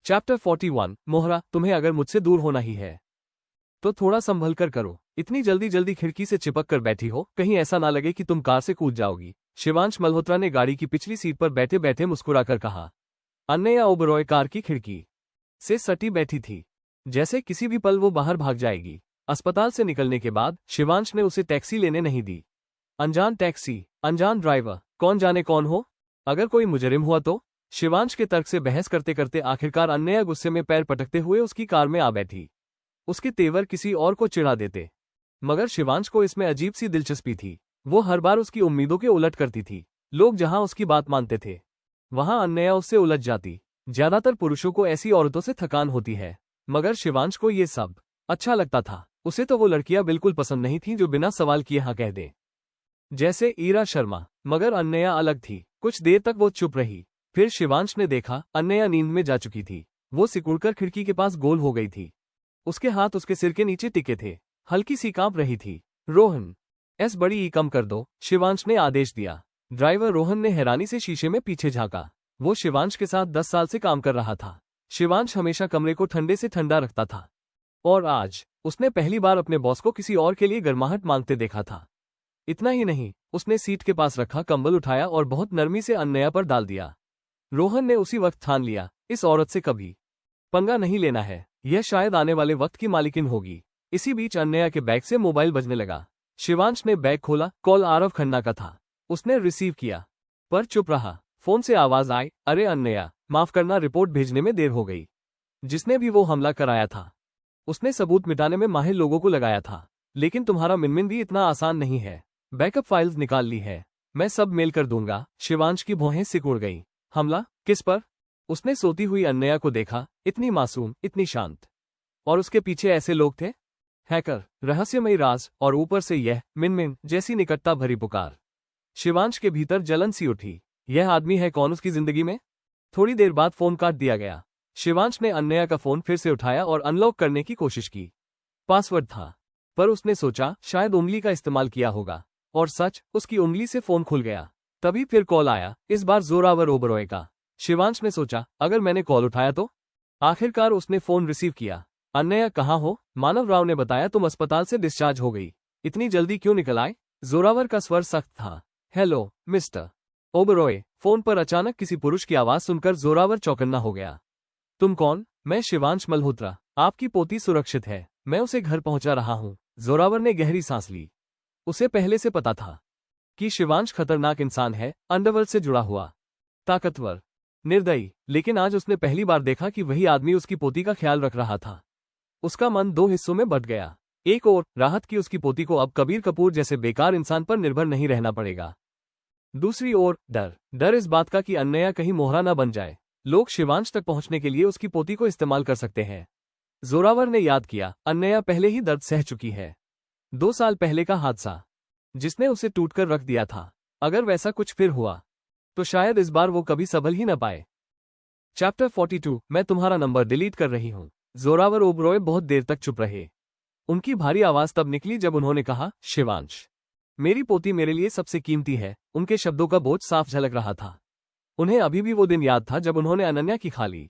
Chapter 41 मोहरा, तुम्हें अगर मुझसे दूर होना ही है तो थोड़ा संभल कर करो। इतनी जल्दी जल्दी खिड़की से चिपक कर बैठी हो, कहीं ऐसा ना लगे कि तुम कार से कूद जाओगी। शिवांश मल्होत्रा ने गाड़ी की पिछली सीट पर बैठे बैठे मुस्कुराकर कहा। अनन्या ओबरॉय कार की खिड़की से सटी बैठी थी, जैसे किसी भी पल वो बाहर भाग जाएगी। अस्पताल से निकलने के बाद शिवांश ने उसे टैक्सी लेने नहीं दी। अनजान टैक्सी, अनजान ड्राइवर, कौन जाने कौन हो, अगर कोई मुजरिम हुआ तो। शिवांश के तर्क से बहस करते करते आखिरकार अनन्या गुस्से में पैर पटकते हुए उसकी कार में आ बैठी। उसके तेवर किसी और को चिढ़ा देते, मगर शिवांश को इसमें अजीब सी दिलचस्पी थी। वो हर बार उसकी उम्मीदों के उलट करती थी। लोग जहां उसकी बात मानते थे, वहां अनन्या उससे उलझ जाती। ज्यादातर पुरुषों को ऐसी औरतों से थकान होती है, मगर शिवांश को ये सब अच्छा लगता था। उसे तो वो लड़कियां बिल्कुल पसंद नहीं थीं जो बिना सवाल किए हाँ कह दें, जैसे ईरा शर्मा। मगर अनन्या अलग थी। कुछ देर तक वो चुप रही, फिर शिवांश ने देखा अनन्या नींद में जा चुकी थी। वो सिकुड़कर खिड़की के पास गोल हो गई थी। उसके हाथ उसके सिर के नीचे टिके थे, हल्की सी कांप रही थी। रोहन, एस बड़ी ई कम कर दो, शिवांश ने आदेश दिया। ड्राइवर रोहन ने हैरानी से शीशे में पीछे झांका। वो शिवांश के साथ 10 साल से काम कर रहा था। शिवांश हमेशा कमरे को ठंडे से ठंडा रखता था, और आज उसने पहली बार अपने बॉस को किसी और के लिए गर्माहट मांगते देखा था। इतना ही नहीं, उसने सीट के पास रखा कंबल उठाया और बहुत नरमी से अनन्या पर डाल दिया। रोहन ने उसी वक्त ठान लिया, इस औरत से कभी पंगा नहीं लेना है। यह शायद आने वाले वक्त की मालिकिन होगी। इसी बीच अनन्या के बैग से मोबाइल बजने लगा। शिवांश ने बैग खोला, कॉल आरव खन्ना का था। उसने रिसीव किया, पर चुप रहा। फोन से आवाज आई, अरे अनन्या, माफ करना, रिपोर्ट भेजने में देर हो गई। जिसने भी वो हमला कराया था उसने सबूत मिटाने में माहिर लोगों को लगाया था, लेकिन तुम्हारा मिनमिन भी इतना आसान नहीं है। बैकअप फाइल्स निकाल ली है, मैं सब मेल कर दूंगा। शिवांश की भौहें सिकुड़ गई। हमला किस पर? उसने सोती हुई अनन्या को देखा, इतनी मासूम, इतनी शांत, और उसके पीछे ऐसे लोग थे। हैकर, रहस्यमयी राज, और ऊपर से यह मिनमिन जैसी निकटता भरी पुकार। शिवांश के भीतर जलन सी उठी। यह आदमी है कौन उसकी जिंदगी में? थोड़ी देर बाद फोन काट दिया गया। शिवांश ने अनन्या का फोन फिर से उठाया और अनलॉक करने की कोशिश की। पासवर्ड था, पर उसने सोचा शायद उंगली का इस्तेमाल किया होगा, और सच, उसकी उंगली से फोन खुल गया। तभी फिर कॉल आया, इस बार जोरावर ओबरॉय का। शिवांश ने सोचा, अगर मैंने कॉल उठाया तो? आखिरकार उसने फोन रिसीव किया। अनन्या, कहाँ हो? मानव राव ने बताया तुम अस्पताल से डिस्चार्ज हो गई। इतनी जल्दी क्यों निकल आए? जोरावर का स्वर सख्त था। Hello mister Oberoi. फोन पर अचानक किसी पुरुष की आवाज सुनकर जोरावर चौकन्ना हो गया। तुम कौन? मैं शिवांश मल्होत्रा। आपकी पोती सुरक्षित है, मैं उसे घर पहुंचा रहा हूं। जोरावर ने गहरी सांस ली। उसे पहले से पता था कि शिवांश खतरनाक इंसान है, अंडरवर्ल्ड से जुड़ा हुआ, ताकतवर, निर्दयी। लेकिन आज उसने पहली बार देखा कि वही आदमी उसकी पोती का ख्याल रख रहा था। उसका मन दो हिस्सों में बंट गया। एक ओर राहत की उसकी पोती को अब कबीर कपूर जैसे बेकार इंसान पर निर्भर नहीं रहना पड़ेगा। दूसरी ओर डर इस बात का कि अनन्या कहीं मोहरा न बन जाए। लोग शिवांश तक पहुंचने के लिए उसकी पोती को इस्तेमाल कर सकते हैं। जोरावर ने याद किया, अनन्या पहले ही दर्द सह चुकी है। 2 साल पहले का हादसा, जिसने उसे टूटकर रख दिया था। अगर वैसा कुछ फिर हुआ तो शायद इस बार वो कभी संभल ही न पाए। चैप्टर 42 मैं तुम्हारा नंबर डिलीट कर रही हूं। जोरावर ओबरॉय बहुत देर तक चुप रहे। उनकी भारी आवाज तब निकली जब उन्होंने कहा, शिवांश, मेरी पोती मेरे लिए सबसे कीमती है। उनके शब्दों का बोझ साफ झलक रहा था। उन्हें अभी भी वो दिन याद था जब उन्होंने अनन्या की खाली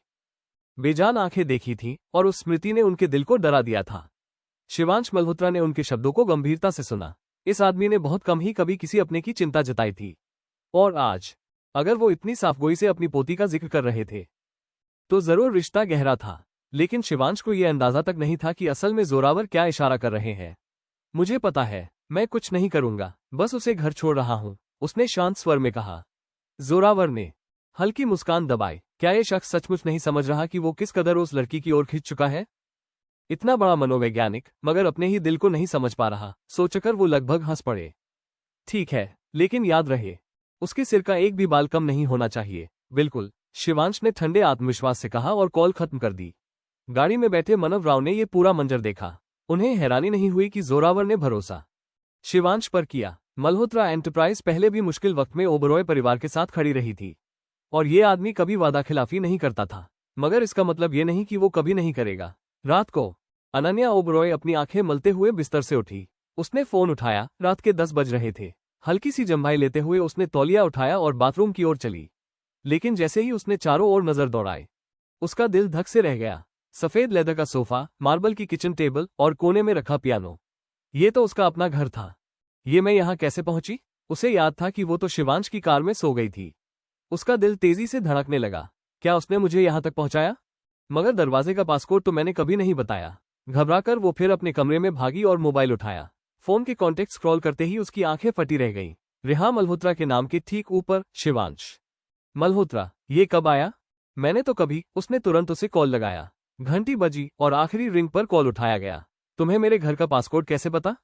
बेजान आंखें देखी थी, और उस स्मृति ने उनके दिल को डरा दिया था। शिवांश मल्होत्रा ने उनके शब्दों को गंभीरता से सुना। इस आदमी ने बहुत कम ही कभी किसी अपने की चिंता जताई थी, और आज अगर वो इतनी साफगोई से अपनी पोती का जिक्र कर रहे थे तो जरूर रिश्ता गहरा था। लेकिन शिवांश को यह अंदाजा तक नहीं था कि असल में जोरावर क्या इशारा कर रहे हैं। मुझे पता है, मैं कुछ नहीं करूंगा, बस उसे घर छोड़ रहा हूं, उसने शांत स्वर में कहा। जोरावर ने हल्की मुस्कान दबाई। क्या यह शख्स सचमुच नहीं समझ रहा कि वो किस कदर उस लड़की की ओर खिंच चुका है? इतना बड़ा मनोवैज्ञानिक, मगर अपने ही दिल को नहीं समझ पा रहा, सोचकर वो लगभग हंस पड़े। ठीक है, लेकिन याद रहे, उसके सिर का एक भी बाल कम नहीं होना चाहिए। बिल्कुल, शिवांश ने ठंडे आत्मविश्वास से कहा और कॉल खत्म कर दी। गाड़ी में बैठे मानव राव ने ये पूरा मंजर देखा। उन्हें हैरानी नहीं हुई कि जोरावर ने भरोसा शिवांश पर किया। मल्होत्रा एंटरप्राइज पहले भी मुश्किल वक्त में ओबरॉय परिवार के साथ खड़ी रही थी, और ये आदमी कभी वादा खिलाफी नहीं करता था, मगर इसका मतलब ये नहीं कि वो कभी नहीं करेगा। रात को अनन्या ओबरॉय अपनी आंखें मलते हुए बिस्तर से उठी। उसने फोन उठाया। रात के 10 बज रहे थे। हल्की सी जम्भाई लेते हुए उसने तौलिया उठाया और बाथरूम की ओर चली। लेकिन जैसे ही उसने चारों ओर नजर दौड़ाई, उसका दिल धक से रह गया। सफेद लेदर का सोफा, मार्बल की किचन टेबल और कोने में रखा पियानो, ये तो उसका अपना घर था। ये मैं यहाँ कैसे पहुंची? उसे याद था कि वो तो शिवांश की कार में सो गई थी। उसका दिल तेजी से धड़कने लगा। क्या उसने मुझे यहाँ तक पहुंचाया? मगर दरवाजे का पासकोड तो मैंने कभी नहीं बताया। घबराकर वो फिर अपने कमरे में भागी और मोबाइल उठाया। फोन के कॉन्टेक्ट स्क्रॉल करते ही उसकी आंखें फटी रह गईं। रेहा मल्होत्रा के नाम के ठीक ऊपर शिवांश मल्होत्रा। ये कब आया? मैंने तो कभी। उसने तुरंत उसे कॉल लगाया। घंटी बजी और आखिरी रिंग पर कॉल उठाया गया। तुम्हें मेरे घर का पासकोड कैसे पता?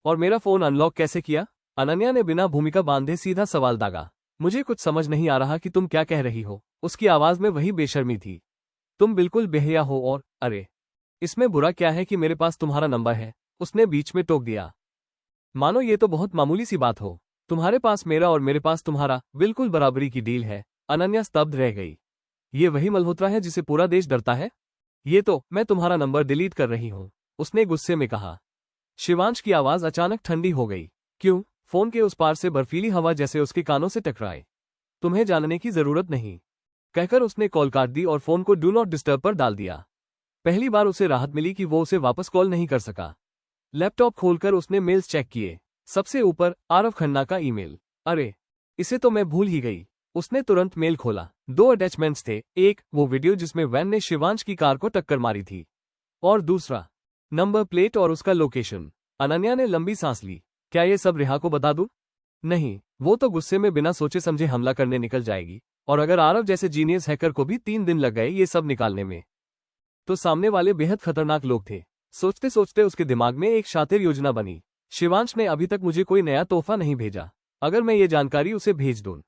और मेरा फोन अनलॉक कैसे किया? अनन्या ने बिना भूमिका बांधे सीधा सवाल दागा। मुझे कुछ समझ नहीं आ रहा कि तुम क्या कह रही हो। उसकी आवाज में वही बेशर्मी थी। तुम बिल्कुल बेहया हो और अरे, इसमें बुरा क्या है कि मेरे पास तुम्हारा नंबर है? उसने बीच में टोक दिया। मानो ये तो बहुत मामूली सी बात हो। तुम्हारे पास मेरा और मेरे पास तुम्हारा बिल्कुल बराबरी की डील है। अनन्या स्तब्ध रह गई। ये वही मल्होत्रा है जिसे पूरा देश डरता है? ये तो मैं तुम्हारा नंबर डिलीट कर रही हूँ, उसने गुस्से में कहा। शिवांश की आवाज अचानक ठंडी हो गई। क्यों? फोन के उस पार से बर्फीली हवा जैसे उसके कानों से टकराए। तुम्हें जानने की जरूरत नहीं, कहकर उसने कॉल काट दी और फोन को डू नॉट डिस्टर्ब पर डाल दिया। पहली बार उसे राहत मिली कि वो उसे वापस कॉल नहीं कर सका। लैपटॉप खोलकर उसने मेल्स चेक किए। सबसे ऊपर आरव खन्ना का ईमेल। अरे, इसे तो मैं भूल ही गई। उसने तुरंत मेल खोला। 2 अटैचमेंट्स थे। एक, वो वीडियो जिसमें वैन ने शिवांश की कार को टक्कर मारी थी, और दूसरा नंबर प्लेट और उसका लोकेशन। अनन्या ने लंबी सांस ली। क्या ये सब रेहा को बता दूं? नहीं, वो तो गुस्से में बिना सोचे समझे हमला करने निकल जाएगी। और अगर आरव जैसे जीनियस हैकर को भी 3 दिन लग गए ये सब निकालने में, तो सामने वाले बेहद खतरनाक लोग थे। सोचते सोचते उसके दिमाग में एक शातिर योजना बनी। शिवांश ने अभी तक मुझे कोई नया तोहफा नहीं भेजा। अगर मैं ये जानकारी उसे भेज दूं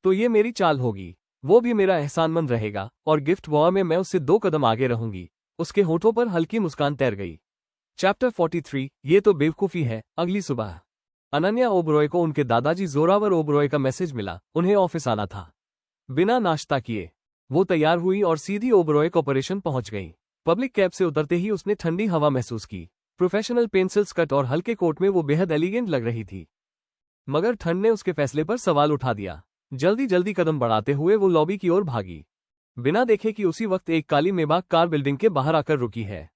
तो ये मेरी चाल होगी। वो भी मेरा एहसानमंद रहेगा और गिफ्ट वॉर में मैं उससे 2 कदम आगे रहूंगी। उसके होठों पर हल्की मुस्कान तैर गई। चैप्टर 43। ये तो बेवकूफी है। अगली सुबह अनन्या ओबरॉय को उनके दादाजी जोरावर ओबरॉय का मैसेज मिला। उन्हें ऑफिस आना था। बिना नाश्ता किए वो तैयार हुई और सीधी ओबरॉय कॉर्पोरेशन पहुंच गई। पब्लिक कैब से उतरते ही उसने ठंडी हवा महसूस की। प्रोफेशनल पेंसिल स्कर्ट और हल्के कोट में वो बेहद एलिगेंट लग रही थी। मगर ठंड ने उसके फैसले पर सवाल उठा दिया। जल्दी जल्दी कदम बढ़ाते हुए वो लॉबी की ओर भागी, बिना देखे कि उसी वक्त एक काली मेबाक कार बिल्डिंग के बाहर आकर रुकी है।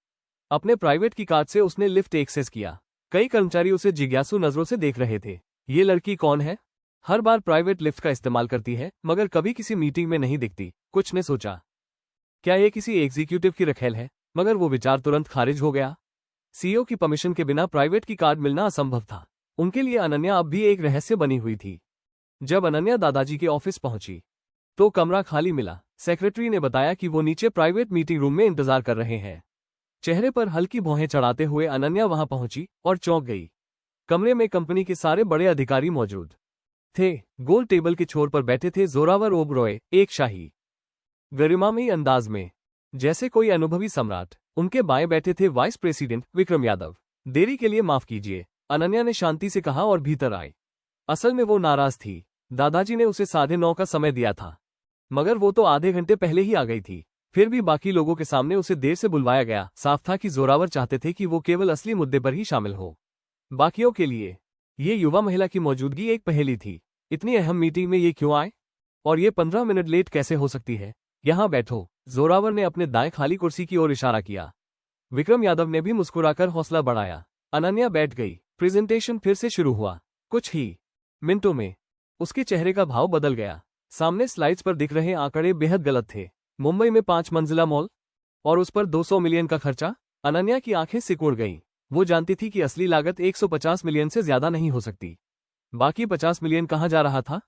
अपने प्राइवेट की कार से उसने लिफ्ट एक्सेस किया। कई कर्मचारी उसे जिज्ञासु नजरों से देख रहे थे। ये लड़की कौन है? हर बार प्राइवेट लिफ्ट का इस्तेमाल करती है मगर कभी किसी मीटिंग में नहीं दिखती। कुछ ने सोचा, क्या ये किसी एग्जीक्यूटिव की रखेल है? मगर वो विचार तुरंत खारिज हो गया। सीईओ की परमिशन के बिना प्राइवेट की कार मिलना असंभव था। उनके लिए अनन्या अब भी एक रहस्य बनी हुई थी। जब अनन्या दादाजी के ऑफिस पहुंची तो कमरा खाली मिला। सेक्रेटरी ने बताया कि वो नीचे प्राइवेट मीटिंग रूम में इंतजार कर रहे हैं। चेहरे पर हल्की भौहें चढ़ाते हुए अनन्या वहां पहुंची और चौंक गई। कमरे में कंपनी के सारे बड़े अधिकारी मौजूद थे। गोल टेबल के छोर पर बैठे थे जोरावर ओबरॉय, एक शाही गरिमामयी अंदाज में, जैसे कोई अनुभवी सम्राट। उनके बाएं बैठे थे वाइस प्रेसिडेंट विक्रम यादव। देरी के लिए माफ कीजिए, अनन्या ने शांति से कहा और भीतर आई। असल में वो नाराज थी। दादाजी ने उसे 9:30 का समय दिया था, मगर वो तो आधे घंटे पहले ही आ गई थी। फिर भी बाकी लोगों के सामने उसे देर से बुलवाया गया। साफ था कि जोरावर चाहते थे कि वो केवल असली मुद्दे पर ही शामिल हो। बाकियों के लिए ये युवा महिला की मौजूदगी एक पहेली थी। इतनी अहम मीटिंग में ये क्यों आए? और ये 15 मिनट लेट कैसे हो सकती है? यहाँ बैठो, जोरावर ने अपने दाएं खाली कुर्सी की ओर इशारा किया। विक्रम यादव ने भी मुस्कुराकर हौसला बढ़ाया। अनन्या बैठ गई। प्रेजेंटेशन फिर से शुरू हुआ। कुछ ही मिनटों में उसके चेहरे का भाव बदल गया। सामने स्लाइड्स पर दिख रहे आंकड़े बेहद गलत थे। मुंबई में 5 मंजिला मॉल और उस पर 200 मिलियन का खर्चा। अनन्या की आंखें सिकुड़ गईं। वो जानती थी कि असली लागत 150 मिलियन से ज्यादा नहीं हो सकती। बाकी 50 मिलियन कहाँ जा रहा था?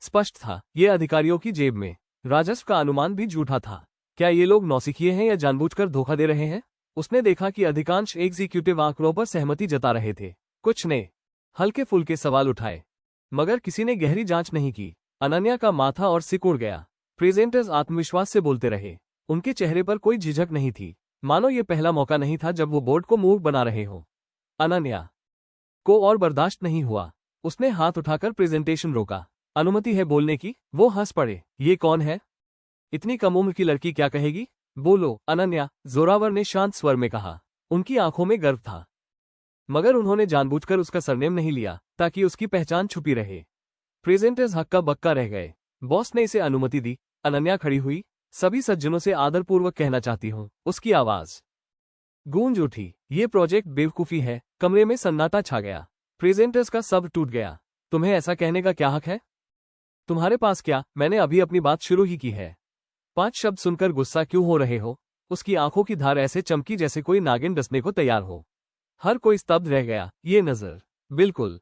स्पष्ट था, ये अधिकारियों की जेब में। राजस्व का अनुमान भी झूठा था। क्या ये लोग नौसिखिए हैं या जानबूझकर धोखा दे रहे हैं? उसने देखा कि अधिकांश एग्जीक्यूटिव आंकड़ों पर सहमति जता रहे थे। कुछ ने हल्के फुल्के सवाल उठाए, मगर किसी ने गहरी जांच नहीं की। अनन्या का माथा और सिकुड़ गया। प्रेजेंटर्स आत्मविश्वास से बोलते रहे। उनके चेहरे पर कोई झिझक नहीं थी, मानो ये पहला मौका नहीं था जब वो बोर्ड को मूर्ख बना रहे हो। अनन्या को और बर्दाश्त नहीं हुआ। उसने हाथ उठाकर प्रेजेंटेशन रोका। अनुमति है बोलने की? वो हंस पड़े। ये कौन है? इतनी कम उम्र की लड़की क्या कहेगी? बोलो अनन्या, जोरावर ने शांत स्वर में कहा। उनकी आंखों में गर्व था, मगर उन्होंने जानबूझकर उसका सरनेम नहीं लिया ताकि उसकी पहचान छुपी रहे। प्रेजेंटर्स हक्का बक्का रह गए। बॉस ने इसे अनुमति दी। अनन्या खड़ी हुई, सभी सज्जनों से आदरपूर्वक कहना चाहती हूँ। उसकी आवाज गूंज उठी। ये प्रोजेक्ट बेवकूफी है। कमरे में सन्नाटा छा गया। प्रेजेंटर्स का सब टूट गया। तुम्हें ऐसा कहने का क्या हक है? तुम्हारे पास क्या? मैंने अभी अपनी बात शुरू ही की है। 5 शब्द सुनकर गुस्सा क्यों हो रहे हो? उसकी आंखों की धार ऐसे चमकी जैसे कोई नागिन डसने को तैयार हो। हर कोई स्तब्ध रह गया। ये नजर बिल्कुल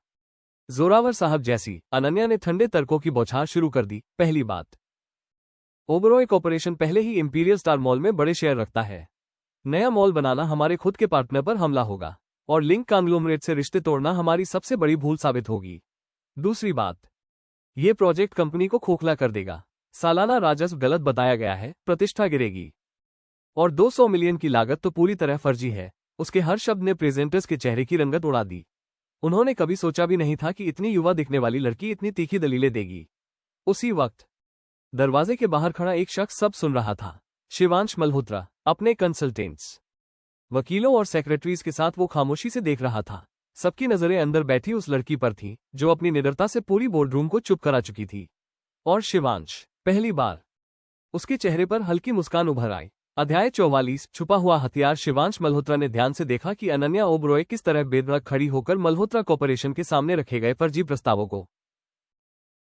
जोरावर साहब जैसी। अनन्या ने ठंडे तर्कों की बौछार शुरू कर दी। पहली बात, ओबरॉय कॉर्पोरेशन पहले ही इंपीरियल स्टार मॉल में बड़े शेयर रखता है। नया मॉल बनाना हमारे खुद के पार्टनर पर हमला होगा और लिंक कांग्लोमरेट से रिश्ते तोड़ना हमारी सबसे बड़ी भूल साबित होगी। दूसरी बात, ये प्रोजेक्ट कंपनी को खोखला कर देगा। सालाना राजस्व गलत बताया गया है, प्रतिष्ठा गिरेगी। और 200 मिलियन की लागत तो पूरी तरह फर्जी है। उसके हर शब्द ने प्रेजेंटर्स के चेहरे की रंगत उड़ा दी। उन्होंने कभी सोचा भी नहीं था कि इतनी युवा दिखने वाली लड़की इतनी तीखी दलीलें देगी। उसी वक्त दरवाजे के बाहर खड़ा एक शख्स सब सुन रहा था। शिवांश मल्होत्रा अपने कंसल्टेंट्स, वकीलों और सेक्रेटरीज के साथ वो खामोशी से देख रहा था। सबकी नजरें अंदर बैठी उस लड़की पर थीं, जो अपनी निडरता से पूरी बोर्डरूम को चुप करा चुकी थी। और शिवांश, पहली बार उसके चेहरे पर हल्की मुस्कान उभर आई। अध्याय 44, छुपा हुआ हथियार। शिवांश मल्होत्रा ने ध्यान से देखा कि अनन्या ओबरॉय किस तरह बेधड़क खड़ी होकर मल्होत्रा कॉर्पोरेशन के सामने रखे गए फर्जी प्रस्तावों को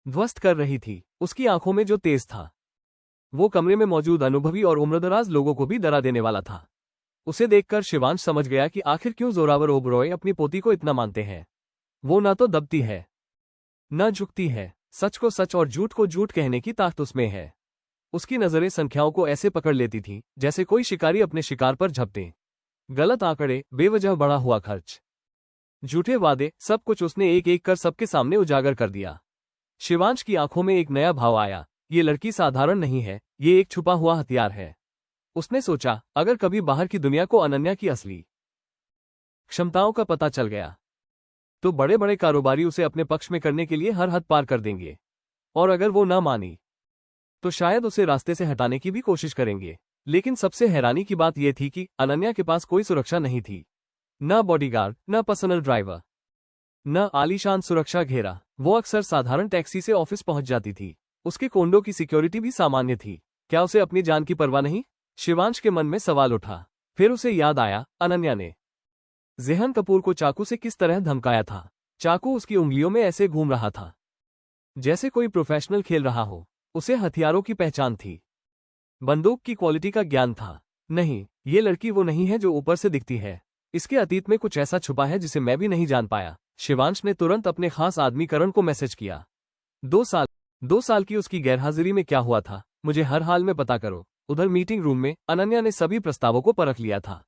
ध्वस्त कर रही थी। उसकी आंखों में जो तेज था, वो कमरे में मौजूद अनुभवी और उम्रदराज लोगों को भी डरा देने वाला था। उसे देखकर शिवांश समझ गया कि आखिर क्यों जोरावर ओबरॉय अपनी पोती को इतना मानते हैं। वो न तो दबती है, न झुकती है। सच को सच और झूठ को झूठ कहने की ताकत उसमें है। उसकी नजरें संख्याओं को ऐसे पकड़ लेती थीं जैसे कोई शिकारी अपने शिकार पर झपटे। गलत आंकड़े, बेवजह बढ़ा हुआ खर्च, झूठे वादे, सब कुछ उसने एक एक कर सबके सामने उजागर कर दिया। शिवांश की आंखों में एक नया भाव आया। ये लड़की साधारण नहीं है, ये एक छुपा हुआ हथियार है। उसने सोचा, अगर कभी बाहर की दुनिया को अनन्या की असली क्षमताओं का पता चल गया तो बड़े बड़े कारोबारी उसे अपने पक्ष में करने के लिए हर हद पार कर देंगे। और अगर वो न मानी तो शायद उसे रास्ते से हटाने की भी कोशिश करेंगे। लेकिन सबसे हैरानी की बात यह थी कि अनन्या के पास कोई सुरक्षा नहीं थी। न बॉडीगार्ड, न पर्सनल ड्राइवर, न आलीशान सुरक्षा घेरा। वो अक्सर साधारण टैक्सी से ऑफिस पहुंच जाती थी। उसके कोंडो की सिक्योरिटी भी सामान्य थी। क्या उसे अपनी जान की परवाह नहीं? शिवांश के मन में सवाल उठा। फिर उसे याद आया, अनन्या ने जेहन कपूर को चाकू से किस तरह धमकाया था। चाकू उसकी उंगलियों में ऐसे घूम रहा था जैसे कोई प्रोफेशनल खेल रहा हो। उसे हथियारों की पहचान थी, बंदूक की क्वालिटी का ज्ञान था। नहीं, ये लड़की वो नहीं है जो ऊपर से दिखती है। इसके अतीत में कुछ ऐसा छुपा है जिसे मैं भी नहीं जान पाया। शिवांश ने तुरंत अपने खास आदमी करण को मैसेज किया। 2 साल की उसकी गैरहाजिरी में क्या हुआ था, मुझे हर हाल में पता करो। उधर मीटिंग रूम में अनन्या ने सभी प्रस्तावों को परख लिया था।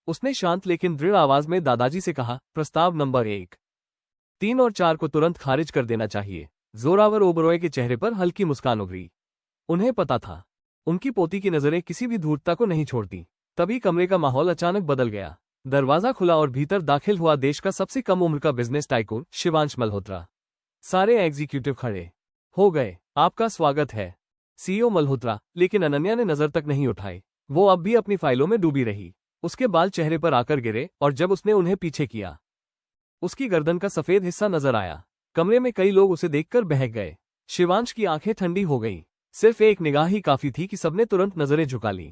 उसने शांत लेकिन दृढ़ आवाज में दादाजी से कहा, प्रस्ताव नंबर 1, 3 और 4 को तुरंत खारिज कर देना चाहिए। जोरावर ओबरॉय के चेहरे पर हल्की मुस्कान उभरी। उन्हें पता था, उनकी पोती की नजरें किसी भी धूर्तता को नहीं छोड़ती। तभी कमरे का माहौल अचानक बदल गया। दरवाजा खुला और भीतर दाखिल हुआ देश का सबसे कम उम्र का बिजनेस टाइकून शिवांश मल्होत्रा। सारे एग्जीक्यूटिव खड़े हो गए। आपका स्वागत है, सीईओ मल्होत्रा। लेकिन अनन्या ने नजर तक नहीं उठाई। वो अब भी अपनी फाइलों में डूबी रही। उसके बाल चेहरे पर आकर गिरे और जब उसने उन्हें पीछे किया, उसकी गर्दन का सफेद हिस्सा नजर आया। कमरे में कई लोग उसे देखकर बहक गए। शिवांश की आंखें ठंडी हो गईं। सिर्फ एक निगाह ही काफी थी कि सबने तुरंत नजरें झुका लीं।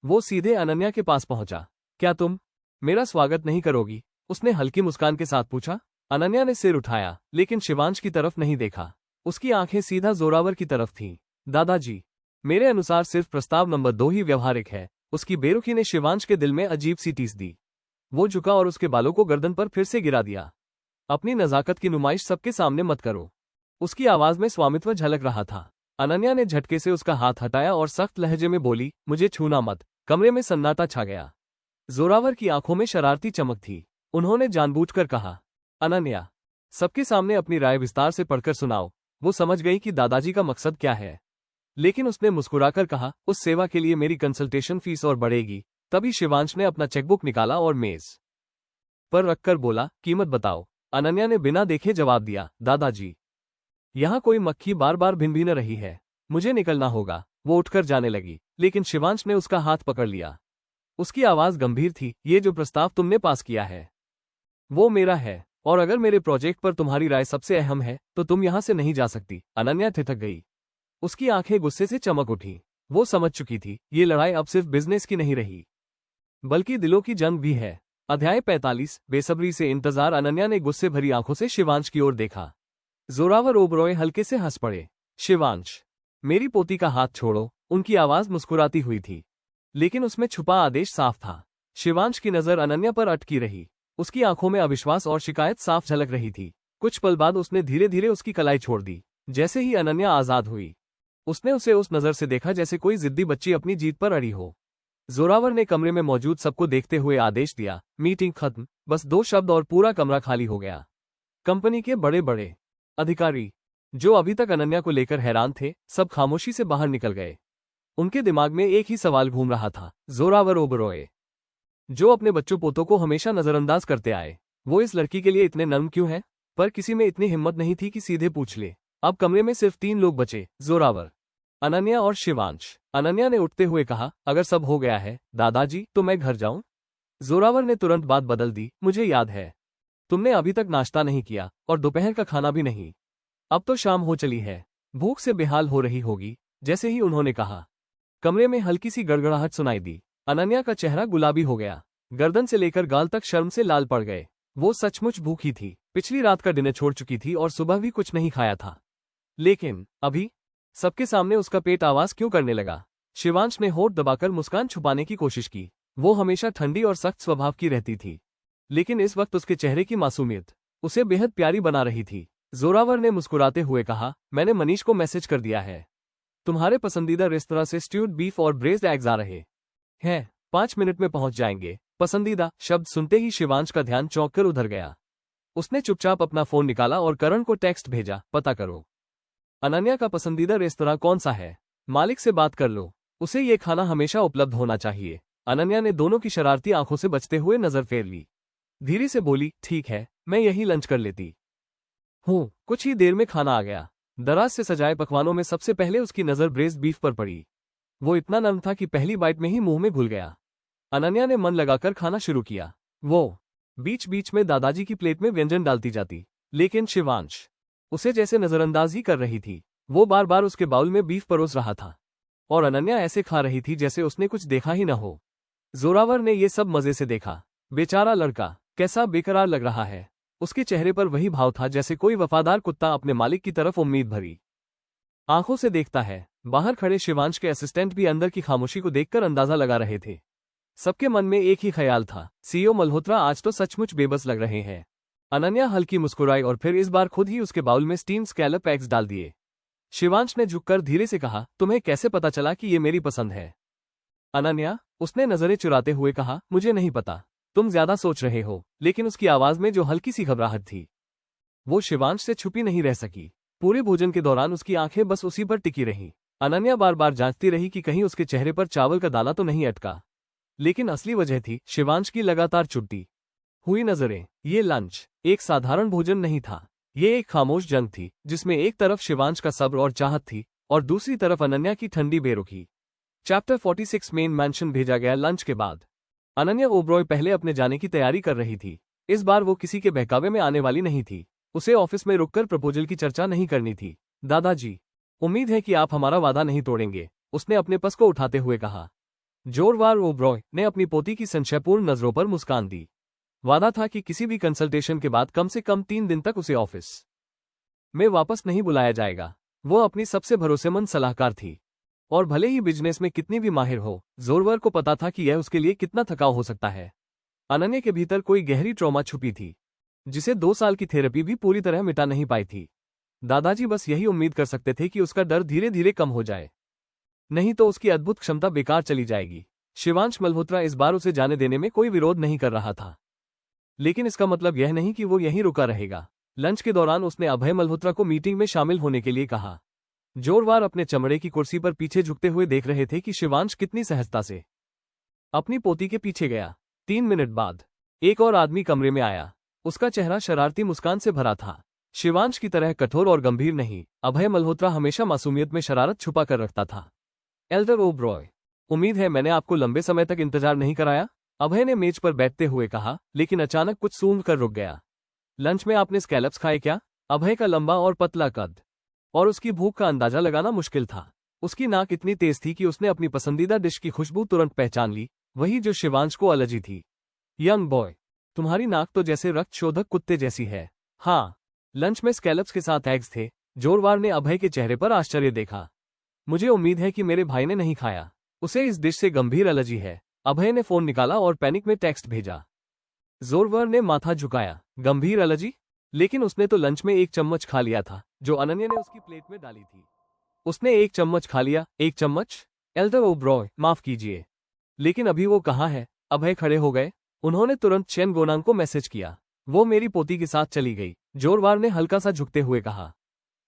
वो सीधे अनन्या के पास पहुंचा। क्या तुम मेरा स्वागत नहीं करोगी? उसने हल्की मुस्कान के साथ पूछा। अनन्या ने सिर उठाया, लेकिन शिवांश की तरफ नहीं देखा। उसकी आंखें सीधा जोरावर की तरफ थीं। दादाजी, मेरे अनुसार सिर्फ प्रस्ताव नंबर 2 ही व्यवहारिक है। उसकी बेरुखी ने शिवांश के दिल में अजीब सी टीस दी। वो झुका और उसके बालों को गर्दन पर फिर से गिरा दिया। अपनी नजाकत की नुमाइश सबके सामने मत करो। उसकी आवाज में स्वामित्व झलक रहा था। अनन्या ने झटके से उसका हाथ हटाया और सख्त लहजे में बोली, मुझे छूना मत। कमरे में सन्नाटा छा गया। जोरावर की आंखों में शरारती चमक थी। उन्होंने जानबूझकर कहा, अनन्या, सबके सामने अपनी राय विस्तार से पढ़कर सुनाओ। वो समझ गई कि दादाजी का मकसद क्या है, लेकिन उसने मुस्कुराकर कहा, उस सेवा के लिए मेरी कंसल्टेशन फीस और बढ़ेगी। तभी शिवांश ने अपना चेकबुक निकाला और मेज पर रखकर बोला, कीमत बताओ। अनन्या ने बिना देखे जवाब दिया, दादाजी, यहां कोई मक्खी बार बार भिन रही है, मुझे निकलना होगा। वो उठकर जाने लगी, लेकिन शिवांश ने उसका हाथ पकड़ लिया। उसकी आवाज गंभीर थी, ये जो प्रस्ताव तुमने पास किया है वो मेरा है, और अगर मेरे प्रोजेक्ट पर तुम्हारी राय सबसे अहम है तो तुम यहां से नहीं जा सकती। अनन्या ठिठक गई। उसकी आंखें गुस्से से चमक उठी। वो समझ चुकी थी ये लड़ाई अब सिर्फ बिजनेस की नहीं रही, बल्कि दिलों की जंग भी है। अध्याय 45 बेसब्री से इंतजार। अनन्या ने गुस्से भरी आंखों से शिवांश की ओर देखा। जोरावर ओबरॉय हल्के से हंस पड़े। शिवांश, मेरी पोती का हाथ छोड़ो। उनकी आवाज मुस्कुराती हुई थी, लेकिन उसमें छुपा आदेश साफ था। शिवांश की नजर अनन्या पर अटकी रही। उसकी आंखों में अविश्वास और शिकायत साफ झलक रही थी। कुछ पल बाद उसने धीरे धीरे उसकी कलाई छोड़ दी। जैसे ही अनन्या आजाद हुई, उसने उसे उस नजर से देखा जैसे कोई जिद्दी बच्ची अपनी जीत पर अड़ी हो। जोरावर ने कमरे में मौजूद सबको देखते हुए आदेश दिया, मीटिंग खत्म, बस 2 शब्द और पूरा कमरा खाली हो गया। कंपनी के बड़े बड़े अधिकारी, जो अभी तक अनन्या को लेकर हैरान थे, सब खामोशी से बाहर निकल गए। उनके दिमाग में एक ही सवाल घूम रहा था, जोरावर ओबरॉय, जो अपने बच्चों पोतों को हमेशा नजरअंदाज करते आए, वो इस लड़की के लिए इतने नर्म क्यों है? पर किसी में इतनी हिम्मत नहीं थी कि सीधे पूछ ले। अब कमरे में सिर्फ 3 लोग बचे, जोरावर, अनन्या और शिवांश। अनन्या ने उठते हुए कहा, अगर सब हो गया है दादाजी, तो मैं घर जाऊं? जोरावर ने तुरंत बात बदल दी, मुझे याद है, तुमने अभी तक नाश्ता नहीं किया और दोपहर का खाना भी नहीं। अब तो शाम हो चली है, भूख से बेहाल हो रही होगी। जैसे ही उन्होंने कहा, कमरे में हल्की सी गड़गड़ाहट सुनाई दी। अनन्या का चेहरा गुलाबी हो गया, गर्दन से लेकर गाल तक शर्म से लाल पड़ गए। वो सचमुच भूखी थी, पिछली रात का डिनर छोड़ चुकी थी और सुबह भी कुछ नहीं खाया था। लेकिन अभी सबके सामने उसका पेट आवाज क्यों करने लगा? शिवांश ने होठ दबाकर मुस्कान छुपाने की कोशिश की। वो हमेशा ठंडी और सख्त स्वभाव की रहती थी, लेकिन इस वक्त उसके चेहरे की मासूमियत उसे बेहद प्यारी बना रही थी। जोरावर ने मुस्कुराते हुए कहा, मैंने मनीष को मैसेज कर दिया है, तुम्हारे पसंदीदा रेस्तरां से स्ट्यूड बीफ और ब्रेस्ड एग्स आ रहे हैं, 5 मिनट में पहुंच जाएंगे। पसंदीदा शब्द सुनते ही शिवांश का ध्यान चौंक कर उधर गया। उसने चुपचाप अपना फोन निकाला और करण को टेक्स्ट भेजा, पता करो अनन्या का पसंदीदा रेस्तरां कौन सा है, मालिक से बात कर लो, उसे ये खाना हमेशा उपलब्ध होना चाहिए। अनन्या ने दोनों की शरारती आंखों से बचते हुए नजर फेर ली। धीरे से बोली, ठीक है, मैं यही लंच कर लेती हूँ। कुछ ही देर में खाना आ गया। दराज से सजाए पकवानों में सबसे पहले उसकी नजर ब्रेस्ड बीफ पर पड़ी। वो इतना नरम था कि पहली बाइट में ही मुंह में घुल गया। अनन्या ने मन लगाकर खाना शुरू किया। वो बीच बीच में दादाजी की प्लेट में व्यंजन डालती जाती, लेकिन शिवांश उसे जैसे नजरअंदाज ही कर रही थी। वो बार बार उसके बाउल में बीफ परोस रहा था और अनन्या ऐसे खा रही थी जैसे उसने कुछ देखा ही न हो। जोरावर ने ये सब मजे से देखा। बेचारा लड़का कैसा बेकरार लग रहा है। उसके चेहरे पर वही भाव था जैसे कोई वफादार कुत्ता अपने मालिक की तरफ उम्मीद भरी आंखों से देखता है। बाहर खड़े शिवांश के असिस्टेंट भी अंदर की खामोशी को देखकर अंदाजा लगा रहे थे। सबके मन में एक ही ख्याल था, सीईओ मल्होत्रा आज तो सचमुच बेबस लग रहे हैं। अनन्या हल्की मुस्कुराई और फिर इस बार खुद ही उसके बाउल में स्टीम स्कैलप एग्स डाल दिए। शिवांश ने झुककर धीरे से कहा, तुम्हें कैसे पता चला कि ये मेरी पसंद है? अनन्या, उसने नजरें चुराते हुए कहा, मुझे नहीं पता, तुम ज्यादा सोच रहे हो। लेकिन उसकी आवाज में जो हल्की सी घबराहट थी, वो शिवांश से छुपी नहीं रह सकी। पूरे भोजन के दौरान उसकी आंखें बस उसी पर टिकी रहीं। अनन्या बार बार जांचती रही कि कहीं उसके चेहरे पर चावल का दाना तो नहीं अटका, लेकिन असली वजह थी शिवांश की लगातार चुभती हुई नजरें। ये लंच एक साधारण भोजन नहीं था, ये एक खामोश जंग थी जिसमें एक तरफ शिवांश का सब्र और चाहत थी और दूसरी तरफ अनन्या की ठंडी बेरुखी। चैप्टर 46 मेन मैंशन भेजा गया। लंच के बाद अनन्या ओबरॉय पहले अपने जाने की तैयारी कर रही थी। इस बार वो किसी के बहकावे में आने वाली नहीं थी। उसे ऑफिस में रुककर प्रपोजल की चर्चा नहीं करनी थी। दादाजी, उम्मीद है कि आप हमारा वादा नहीं तोड़ेंगे, उसने अपने पस को उठाते हुए कहा। जोरवार ओबरॉय ने अपनी पोती की संशयपूर्ण नजरों पर मुस्कान दी। वादा था कि किसी भी कंसल्टेशन के बाद कम से कम 3 दिन तक उसे ऑफिस में वापस नहीं बुलाया जाएगा। वो अपनी सबसे भरोसेमंद सलाहकार थी और भले ही बिजनेस में कितनी भी माहिर हो, जोरवर को पता था कि यह उसके लिए कितना थकाऊ हो सकता है। अनन्या के भीतर कोई गहरी ट्रॉमा छुपी थी जिसे 2 साल की थेरेपी भी पूरी तरह मिटा नहीं पाई थी। दादाजी बस यही उम्मीद कर सकते थे कि उसका डर धीरे धीरे कम हो जाए, नहीं तो उसकी अद्भुत क्षमता बेकार चली जाएगी। शिवांश मल्होत्रा इस बार उसे जाने देने में कोई विरोध नहीं कर रहा था, लेकिन इसका मतलब यह नहीं कि वो यहीं रुका रहेगा। लंच के दौरान उसने अभय मल्होत्रा को मीटिंग में शामिल होने के लिए कहा। जोरवार अपने चमड़े की कुर्सी पर पीछे झुकते हुए देख रहे थे कि शिवांश कितनी सहजता से अपनी पोती के पीछे गया। 3 मिनट बाद एक और आदमी कमरे में आया। उसका चेहरा शरारती मुस्कान से भरा था। शिवांश की तरह कठोर और गंभीर नहीं, अभय मल्होत्रा हमेशा मासूमियत में शरारत छुपा कर रखता था। एल्डर ओबरॉय, उम्मीद है मैंने आपको लंबे समय तक इंतजार नहीं कराया, अभय ने मेज पर बैठते हुए कहा, लेकिन अचानक कुछ सूंघ कर रुक गया। लंच में आपने स्कैलप्स खाए क्या? अभय का लंबा और पतला कद और उसकी भूख का अंदाजा लगाना मुश्किल था। उसकी नाक इतनी तेज थी कि उसने अपनी पसंदीदा डिश की खुशबू तुरंत पहचान ली, वही जो शिवांश को एलर्जी थी। यंग बॉय, तुम्हारी नाक तो जैसे रक्त शोधक कुत्ते जैसी है। हाँ। लंच में स्कैलप्स के साथ एग्स थे। जोरवार ने अभय के चेहरे पर आश्चर्य देखा। मुझे उम्मीद है कि मेरे भाई ने नहीं खाया। उसे इस डिश से गंभीर एलर्जी है। अभय ने फोन निकाला और पैनिक में टेक्स्ट भेजा। जोरवर ने माथा झुकाया। गंभीर एलर्जी? लेकिन उसने तो लंच में 1 चम्मच खा लिया था, जो अनन्या ने उसकी प्लेट में डाली थी। उसने 1 चम्मच खा लिया? 1 चम्मच? एल्डर ओब्रॉय, माफ कीजिए, लेकिन अभी वो कहाँ है? अभय खड़े हो गए। उन्होंने तुरंत चेन गोनांग को मैसेज किया। वो मेरी पोती के साथ चली गई, जोरवार ने हल्का सा झुकते हुए कहा।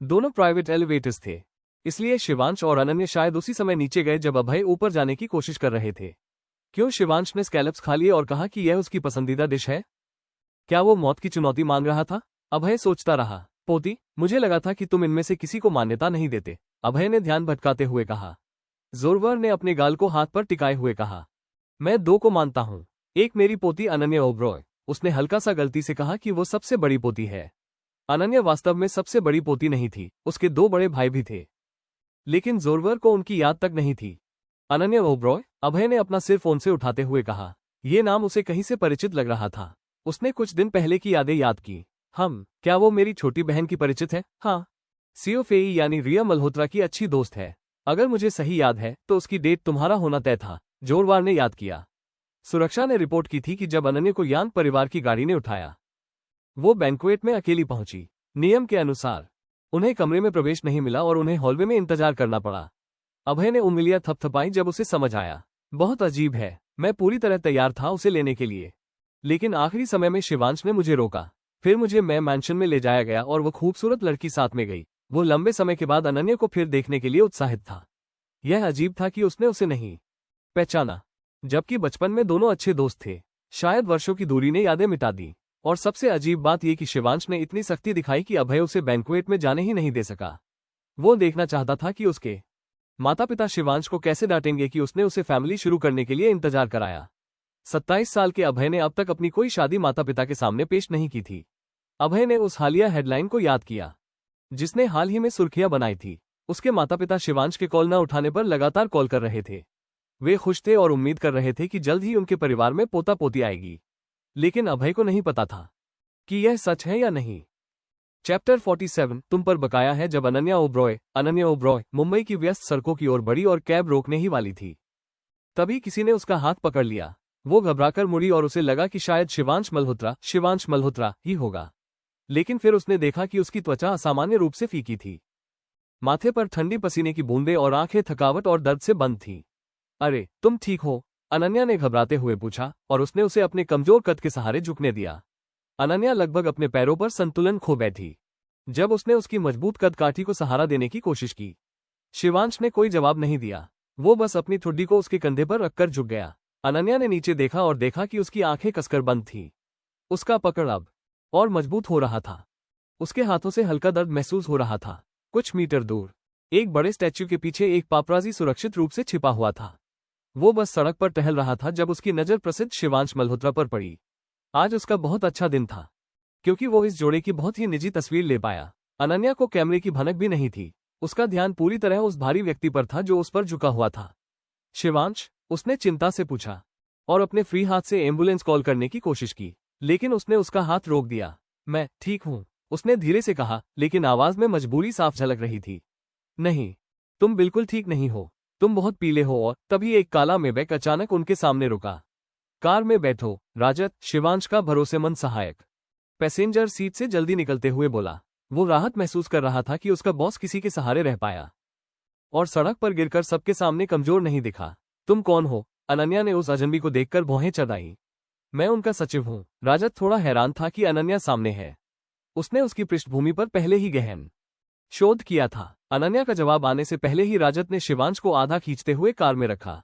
दोनों प्राइवेट एलिवेटर्स थे, इसलिए शिवांश और अनन्या शायद उसी समय नीचे गए जब अभय ऊपर जाने की कोशिश कर रहे थे। क्यों शिवांश ने स्कैलप्स खा लिए और कहा कि यह उसकी पसंदीदा डिश है? क्या वो मौत की चुनौती मांग रहा था? अभय सोचता रहा। पोती, मुझे लगा था कि तुम इनमें से किसी को मान्यता नहीं देते, अभय ने ध्यान भटकाते हुए कहा। जोरवर ने अपने गाल को हाथ पर टिकाए हुए कहा। मैं 2 को मानता हूं। एक मेरी पोती अनन्या ओब्रॉय। उसने हल्का सा गलती से कहा कि वो सबसे बड़ी पोती है। अनन्या वास्तव में सबसे बड़ी पोती नहीं थी, उसके 2 बड़े भाई भी थे, लेकिन जोरवर को उनकी याद तक नहीं थी। अनन्या ओब्रॉय, अभय ने अपना सिर फोन से उठाते हुए कहा। यह नाम उसे कहीं से परिचित लग रहा था। उसने कुछ दिन पहले की यादें याद की। क्या वो मेरी छोटी बहन की परिचित है? हाँ। सीओफेई यानी रिया मल्होत्रा की अच्छी दोस्त है। अगर मुझे सही याद है तो उसकी डेट तुम्हारा होना तय था, जोरवार ने याद किया। सुरक्षा ने रिपोर्ट की थी कि जब अनन्या को यांग परिवार की गाड़ी ने उठाया, वो बैंक्वेट में अकेली पहुंची। नियम के अनुसार उन्हें कमरे में प्रवेश नहीं मिला और उन्हें हॉलवे में इंतजार करना पड़ा। अभय ने उंगलियां थपथपाई जब उसे समझ आया। बहुत अजीब है, मैं पूरी तरह तैयार था उसे लेने के लिए, लेकिन आखिरी समय में शिवांश ने मुझे रोका। फिर मुझे मैंशन में ले जाया गया और वो खूबसूरत लड़की साथ में गई। वो लंबे समय के बाद अनन्या को फिर देखने के लिए उत्साहित था। यह अजीब था कि उसने उसे नहीं पहचाना, जबकि बचपन में दोनों अच्छे दोस्त थे। शायद वर्षों की दूरी ने यादें मिटा दी। और सबसे अजीब बात यह कि शिवांश ने इतनी सख्ती दिखाई कि अभय उसे बैंक्वेट में जाने ही नहीं दे सका। वो देखना चाहता था कि उसके माता पिता शिवांश को कैसे डांटेंगे कि उसने उसे फैमिली शुरू करने के लिए इंतजार कराया। 27 साल के अभय ने अब तक अपनी कोई शादी माता पिता के सामने पेश नहीं की थी। अभय ने उस हालिया हेडलाइन को याद किया जिसने हाल ही में सुर्खियां बनाई थी। उसके माता पिता शिवांश के कॉल न उठाने पर लगातार कॉल कर रहे थे। वे खुश थे और उम्मीद कर रहे थे कि जल्द ही उनके परिवार में पोता पोती आएगी, लेकिन अभय को नहीं पता था कि यह सच है या नहीं। चैप्टर 47 तुम पर बकाया है। जब अनन्या ओब्रॉय मुंबई की व्यस्त सड़कों की ओर बढ़ी और कैब रोकने ही वाली थी, तभी किसी ने उसका हाथ पकड़ लिया। वो घबराकर मुड़ी और उसे लगा कि शायद शिवांश मल्होत्रा ही होगा, लेकिन फिर उसने देखा कि उसकी त्वचा असामान्य रूप से फीकी थी। माथे पर ठंडी पसीने की बूंदें और आंखें थकावट और दर्द से बंद थीं। अरे, तुम ठीक हो? अनन्या ने घबराते हुए पूछा और उसने उसे अपने कमजोर कद के सहारे झुकने दिया। अनन्या लगभग अपने पैरों पर संतुलन खो बैठी जब उसने उसकी मजबूत कद काठी को सहारा देने की कोशिश की। शिवांश ने कोई जवाब नहीं दिया। वो बस अपनी ठुड्डी को उसके कंधे पर रखकर झुक गया। अनन्या ने नीचे देखा और देखा कि उसकी आंखें कसकर बंद थीं। उसका पकड़ अब और मजबूत हो रहा था। उसके हाथों से हल्का दर्द महसूस हो रहा था। कुछ मीटर दूर एक बड़े स्टैच्यू के पीछे एक पापराजी सुरक्षित रूप से छिपा हुआ था। वो बस सड़क पर टहल रहा था जब उसकी नजर प्रसिद्ध शिवांश मल्होत्रा पर पड़ी। आज उसका बहुत अच्छा दिन था, क्योंकि वो इस जोड़े की बहुत ही निजी तस्वीर ले पाया। अनन्या को कैमरे की भनक भी नहीं थी। उसका ध्यान पूरी तरह उस भारी व्यक्ति पर था जो उस पर झुका हुआ था। शिवांश, उसने चिंता से पूछा और अपने फ्री हाथ से एम्बुलेंस कॉल करने की कोशिश की, लेकिन उसने उसका हाथ रोक दिया। मैं ठीक हूं, उसने धीरे से कहा, लेकिन आवाज में मजबूरी साफ झलक रही थी। नहीं, तुम बिल्कुल ठीक नहीं हो, तुम बहुत पीले हो। और तभी एक काला मेबैक अचानक उनके सामने रुका। कार में बैठो, राजत, शिवांश का भरोसेमंद सहायक पैसेंजर सीट से जल्दी निकलते हुए बोला। वो राहत महसूस कर रहा था कि उसका बॉस किसी के सहारे रह पाया और सड़क पर गिरकर सबके सामने कमजोर नहीं दिखा। तुम कौन हो? अनन्या ने उस अजनबी को देखकर भौहें चढ़ाई। मैं उनका सचिव हूं। राजत थोड़ा हैरान था कि अनन्या सामने है। उसने उसकी पृष्ठभूमि पर पहले ही गहन शोध किया था। अनन्या का जवाब आने से पहले ही राजत ने शिवांश को आधा खींचते हुए कार में रखा,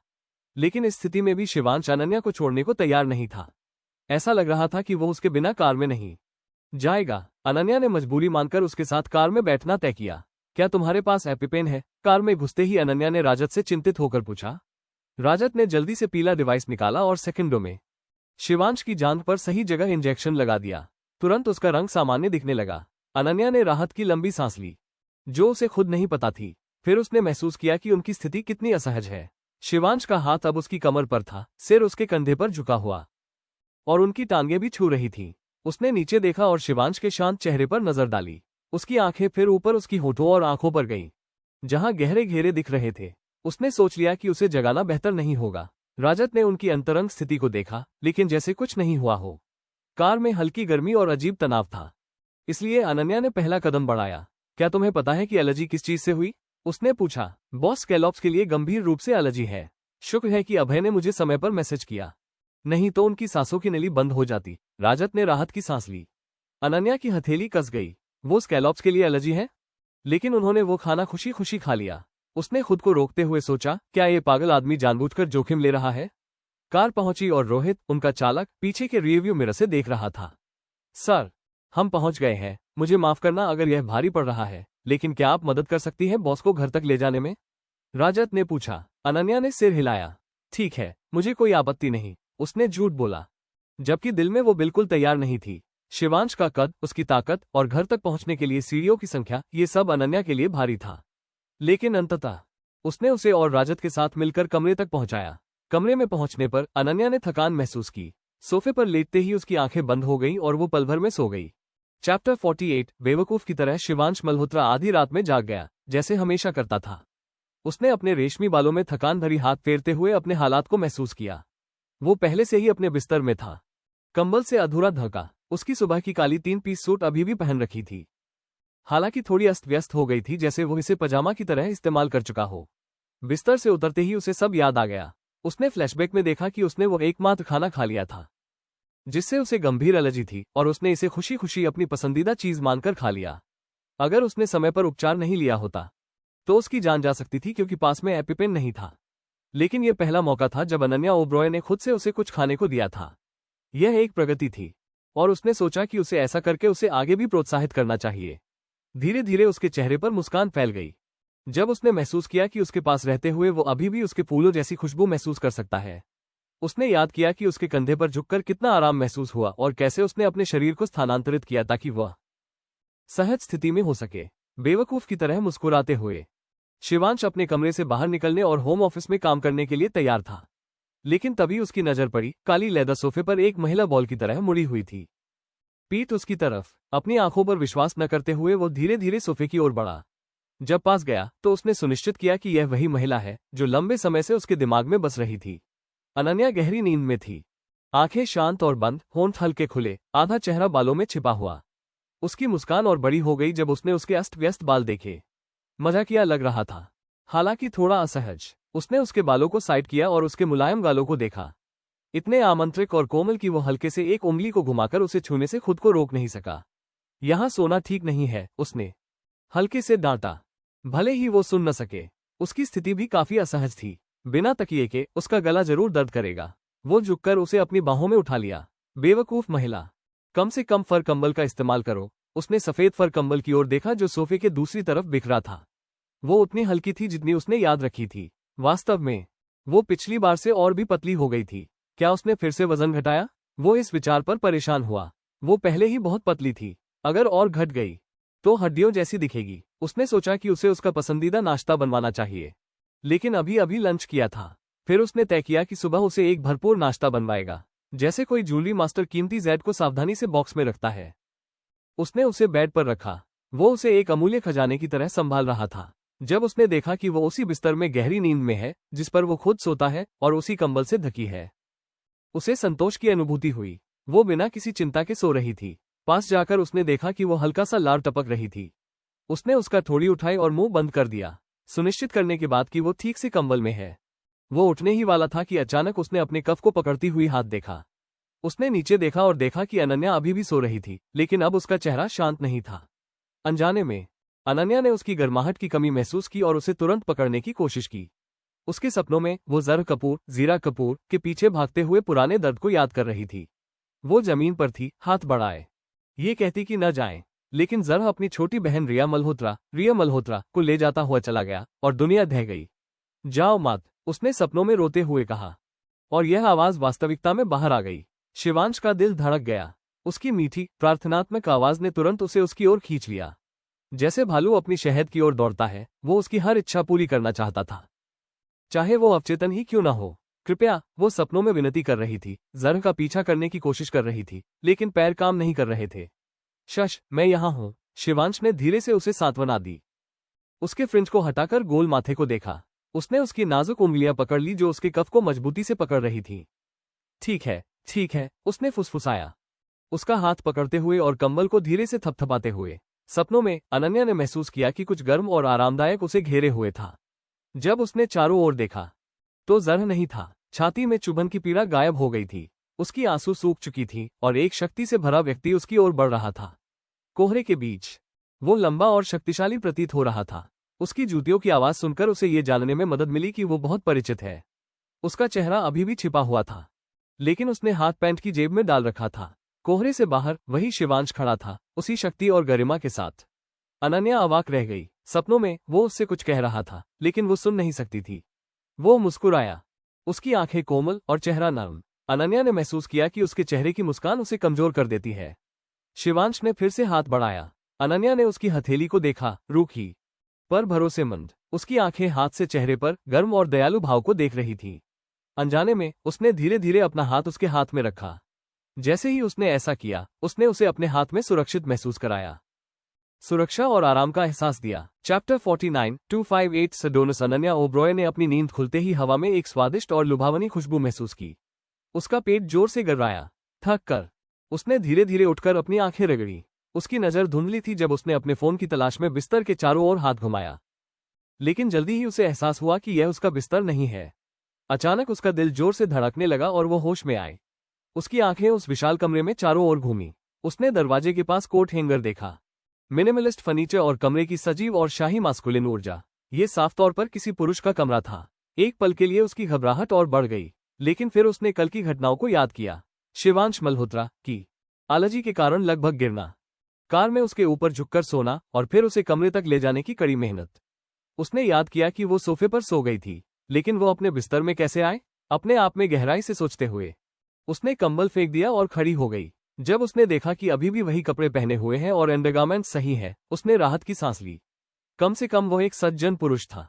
लेकिन इस स्थिति में भी शिवांश अनन्या को छोड़ने को तैयार नहीं था। ऐसा लग रहा था कि वो उसके बिना कार में नहीं जाएगा। अनन्या ने मजबूरी मानकर उसके साथ कार में बैठना तय किया। क्या तुम्हारे पास एपिपेन है? कार में घुसते ही अनन्या ने राजत से चिंतित होकर पूछा। राजत ने जल्दी से पीला डिवाइस निकाला और सेकंडों में शिवांश की जांघ पर सही जगह इंजेक्शन लगा दिया। तुरंत उसका रंग सामान्य दिखने लगा। अनन्या ने राहत की लंबी सांस ली, जो उसे खुद नहीं पता थी। फिर उसने महसूस किया कि उनकी स्थिति कितनी असहज है। शिवांश का हाथ अब उसकी कमर पर था, सिर उसके कंधे पर झुका हुआ और उनकी टांगें भी छू रही थीं। उसने नीचे देखा और शिवांश के शांत चेहरे पर नजर डाली। उसकी आंखें फिर ऊपर उसकी होठों और आंखों पर गईं, जहां गहरे घेरे दिख रहे थे। उसने सोच लिया कि उसे जगाना बेहतर नहीं होगा। राजत ने उनकी अंतरंग स्थिति को देखा, लेकिन जैसे कुछ नहीं हुआ हो। कार में हल्की गर्मी और अजीब तनाव था, इसलिए अनन्या ने पहला कदम बढ़ाया। क्या तुम्हें पता है कि एलर्जी किस चीज से हुई? उसने पूछा। बॉस, स्कैलॉप्स के लिए गंभीर रूप से एलर्जी है। शुक्र है कि अभय ने मुझे समय पर मैसेज किया, नहीं तो उनकी सांसों की नली बंद हो जाती। राजत ने राहत की सांस ली। अनन्या की हथेली कस गई। वो स्कैलॉप्स के लिए एलर्जी है? लेकिन उन्होंने वो खाना खुशी खुशी खा लिया। उसने खुद को रोकते हुए सोचा, क्या ये पागल आदमी जानबूझकर जोखिम ले रहा है? कार पहुंची और रोहित, उनका चालक, पीछे के रियरव्यू मिरर से देख रहा था। सर, हम पहुंच गए हैं। मुझे माफ करना अगर यह भारी पड़ रहा है, लेकिन क्या आप मदद कर सकती हैं बॉस को घर तक ले जाने में? राजत ने पूछा। अनन्या ने सिर हिलाया। ठीक है, मुझे कोई आपत्ति नहीं। उसने झूठ बोला, जबकि दिल में वो बिल्कुल तैयार नहीं थी। शिवांश का कद, उसकी ताकत और घर तक पहुंचने के लिए सीढ़ियों की संख्या, ये सब अनन्या के लिए भारी था। लेकिन अंततः उसने उसे और राजत के साथ मिलकर कमरे तक पहुंचाया। कमरे में पहुंचने पर अनन्या ने थकान महसूस की। सोफे पर लेटते ही उसकी आंखें बंद हो गईं और वो पल भर में सो गई। चैप्टर 48। बेवकूफ की तरह शिवांश मल्होत्रा आधी रात में जाग गया, जैसे हमेशा करता था। उसने अपने रेशमी बालों में थकान भरी हाथ फेरते हुए अपने हालात को महसूस किया। वो पहले से ही अपने बिस्तर में था, कंबल से अधूरा ढका। उसकी सुबह की काली 3 पीस सूट अभी भी पहन रखी थी, हालांकि थोड़ी अस्त व्यस्त हो गई थी, जैसे वो इसे पजामा की तरह इस्तेमाल कर चुका हो। बिस्तर से उतरते ही उसे सब याद आ गया। उसने फ्लैशबैक में देखा कि उसने वो एकमात्र खाना खा लिया था जिससे उसे गंभीर एलर्जी थी, और उसने इसे खुशी खुशी अपनी पसंदीदा चीज मानकर खा लिया। अगर उसने समय पर उपचार नहीं लिया होता तो उसकी जान जा सकती थी, क्योंकि पास में एपिपेन नहीं था। लेकिन यह पहला मौका था जब अनन्या ओब्रॉय ने खुद से उसे कुछ खाने को दिया था। यह एक प्रगति थी, और उसने सोचा कि उसे ऐसा करके उसे आगे भी प्रोत्साहित करना चाहिए। धीरे धीरे उसके चेहरे पर मुस्कान फैल गई जब उसने महसूस किया कि उसके पास रहते हुए वो अभी भी उसके फूलों जैसी खुशबू महसूस कर सकता है। उसने याद किया कि उसके कंधे पर झुककर कितना आराम महसूस हुआ और कैसे उसने अपने शरीर को स्थानांतरित किया ताकि वह सहज स्थिति में हो सके। बेवकूफ की तरह मुस्कुराते हुए शिवांश अपने कमरे से बाहर निकलने और होम ऑफिस में काम करने के लिए तैयार था। लेकिन तभी उसकी नजर पड़ी काली लेदर सोफे पर एक महिला बॉल की तरह मुड़ी हुई थी, पीठ उसकी तरफ। अपनी आंखों पर विश्वास न करते हुए वो धीरे धीरे सोफे की ओर बढ़ा। जब पास गया तो उसने सुनिश्चित किया कि यह वही महिला है जो लंबे समय से उसके दिमाग में बस रही थी। अनन्या गहरी नींद में थी, आंखें शांत और बंद, होंठ हल्के खुले, आधा चेहरा बालों में छिपा हुआ। उसकी मुस्कान और बड़ी हो गई जब उसने उसके अस्त व्यस्त बाल देखे। मजाकिया लग रहा था, हालांकि थोड़ा असहज। उसने उसके बालों को साइड किया और उसके मुलायम गालों को देखा, इतने आमंत्रित और कोमल कि वो हल्के से एक उंगली को घुमाकर उसे छूने से खुद को रोक नहीं सका। यहां सोना ठीक नहीं है, उसने हल्के से डांटा, भले ही वो सुन न सके। उसकी स्थिति भी काफी असहज थी। बिना तकिए के उसका गला जरूर दर्द करेगा। वो झुककर उसे अपनी बाहों में उठा लिया। बेवकूफ महिला, कम से कम फर कंबल का इस्तेमाल करो। उसने सफेद फर कंबल की ओर देखा जो सोफे के दूसरी तरफ बिखरा था। वो उतनी हल्की थी जितनी उसने याद रखी थी। वास्तव में वो पिछली बार से और भी पतली हो गई थी। क्या उसने फिर से वजन घटाया? वो इस विचार पर परेशान हुआ। वो पहले ही बहुत पतली थी, अगर और घट गई तो हड्डियों जैसी दिखेगी। उसने सोचा कि उसे उसका पसंदीदा नाश्ता बनवाना चाहिए, लेकिन अभी अभी लंच किया था। फिर उसने तय किया कि सुबह उसे एक भरपूर नाश्ता बनवाएगा, जैसे कोई जूलरी मास्टर कीमती जैद को सावधानी से बॉक्स में रखता है। उसने उसे बेड पर रखा। वो उसे एक अमूल्य खजाने की तरह संभाल रहा था। जब उसने देखा कि वो उसी बिस्तर में गहरी नींद में है जिस पर वो खुद सोता है और उसी कंबल से ढकी है, उसे संतोष की अनुभूति हुई। वो बिना किसी चिंता के सो रही थी। पास जाकर उसने देखा कि वो हल्का सा लार टपक रही थी। उसने उसका थोड़ी उठाई और मुंह बंद कर दिया, सुनिश्चित करने के बाद कि वो ठीक से कंबल में है। वो उठने ही वाला था कि अचानक उसने अपने कफ को पकड़ती हुई हाथ देखा। उसने नीचे देखा और देखा कि अनन्या अभी भी सो रही थी, लेकिन अब उसका चेहरा शांत नहीं था। अनजाने में अनन्या ने उसकी गर्माहट की कमी महसूस की और उसे तुरंत पकड़ने की कोशिश की। उसके सपनों में वो ज़र कपूर, जीरा कपूर के पीछे भागते हुए पुराने दर्द को याद कर रही थी। वो जमीन पर थी, हाथ बढ़ाए, ये कहती कि न जाएं, लेकिन ज़रा अपनी छोटी बहन रिया मल्होत्रा को ले जाता हुआ चला गया और दुनिया ढह गई। जाओ मत, उसने सपनों में रोते हुए कहा, और यह आवाज वास्तविकता में बाहर आ गई। शिवांश का दिल धड़क गया। उसकी मीठी प्रार्थनात्मक आवाज ने तुरंत उसे उसकी ओर खींच लिया। जैसे भालू अपनी शहद की ओर दौड़ता है, वो उसकी हर इच्छा पूरी करना चाहता था, चाहे वो अवचेतन ही क्यों ना हो। कृपया, वो सपनों में विनती कर रही थी, जरह का पीछा करने की कोशिश कर रही थी, लेकिन पैर काम नहीं कर रहे थे। शश, मैं यहाँ हूँ। शिवांश ने धीरे से उसे सांत्वना दी। उसके फ्रिंज को हटाकर गोल माथे को देखा। उसने उसकी नाजुक उंगलियां पकड़ ली जो उसके कफ को मजबूती से पकड़ रही थी। ठीक है, उसने फुसफुसाया, उसका हाथ पकड़ते हुए और कंबल को धीरे से थपथपाते हुए। सपनों में अनन्या ने महसूस किया कि कुछ गर्म और आरामदायक उसे घेरे हुए था। जब उसने चारों ओर देखा तो जरह नहीं था। छाती में चुभन की पीड़ा गायब हो गई थी। उसकी आंसू सूख चुकी थी और एक शक्ति से भरा व्यक्ति उसकी ओर बढ़ रहा था। कोहरे के बीच वो लंबा और शक्तिशाली प्रतीत हो रहा था। उसकी जूतियों की आवाज सुनकर उसे ये जानने में मदद मिली कि वो बहुत परिचित है। उसका चेहरा अभी भी छिपा हुआ था, लेकिन उसने हाथ पैंट की जेब में डाल रखा था। कोहरे से बाहर वही शिवांश खड़ा था, उसी शक्ति और गरिमा के साथ। अनन्या अवाक रह गई। सपनों में वो उससे कुछ कह रहा था, लेकिन वो सुन नहीं सकती थी। वो मुस्कुराया, उसकी आंखें कोमल और चेहरा नरम। अनन्या ने महसूस किया कि उसके चेहरे की मुस्कान उसे कमजोर कर देती है। शिवांश ने फिर से हाथ बढ़ाया। अनन्या ने उसकी हथेली को देखा, रूखी पर भरोसेमंद। उसकी आंखें हाथ से चेहरे पर गर्म और दयालु भाव को देख रही थी। अनजाने में उसने धीरे धीरे अपना हाथ उसके हाथ में रखा। जैसे ही उसने ऐसा किया, उसने उसे अपने हाथ में सुरक्षित महसूस कराया, सुरक्षा और आराम का एहसास दिया। चैप्टर 49 258 सडोनस। अनन्या ओब्रॉय ने अपनी नींद खुलते ही हवा में एक स्वादिष्ट और लुभावनी खुशबू महसूस की। उसका पेट जोर से गड़राया। थक कर उसने धीरे धीरे उठकर अपनी आंखें रगड़ी। उसकी नजर धुंधली थी जब उसने अपने फोन की तलाश में बिस्तर के चारों ओर हाथ घुमाया, लेकिन जल्दी ही उसे एहसास हुआ कि यह उसका बिस्तर नहीं है। अचानक उसका दिल जोर से धड़कने लगा और वो होश में आए। उसकी आंखें उस विशाल कमरे में चारों ओर घूमी। उसने दरवाजे के पास कोट हैंगर देखा, मिनिमलिस्ट फर्नीचर और कमरे की सजीव और शाही मास्कुलिन ऊर्जा। ये साफ तौर पर किसी पुरुष का कमरा था। एक पल के लिए उसकी घबराहट और बढ़ गई, लेकिन फिर उसने कल की घटनाओं को याद किया। शिवांश मल्होत्रा की एलर्जी के कारण लगभग गिरना, कार में उसके ऊपर झुककर सोना और फिर उसे कमरे तक ले जाने की कड़ी मेहनत। उसने याद किया कि वो सोफे पर सो गई थी, लेकिन वो अपने बिस्तर में कैसे आए? अपने आप में गहराई से सोचते हुए उसने कंबल फेंक दिया और खड़ी हो गई। जब उसने देखा कि अभी भी वही कपड़े पहने हुए हैं और अंडरगारमेंट सही है, उसने राहत की सांस ली। कम से कम वो एक सज्जन पुरुष था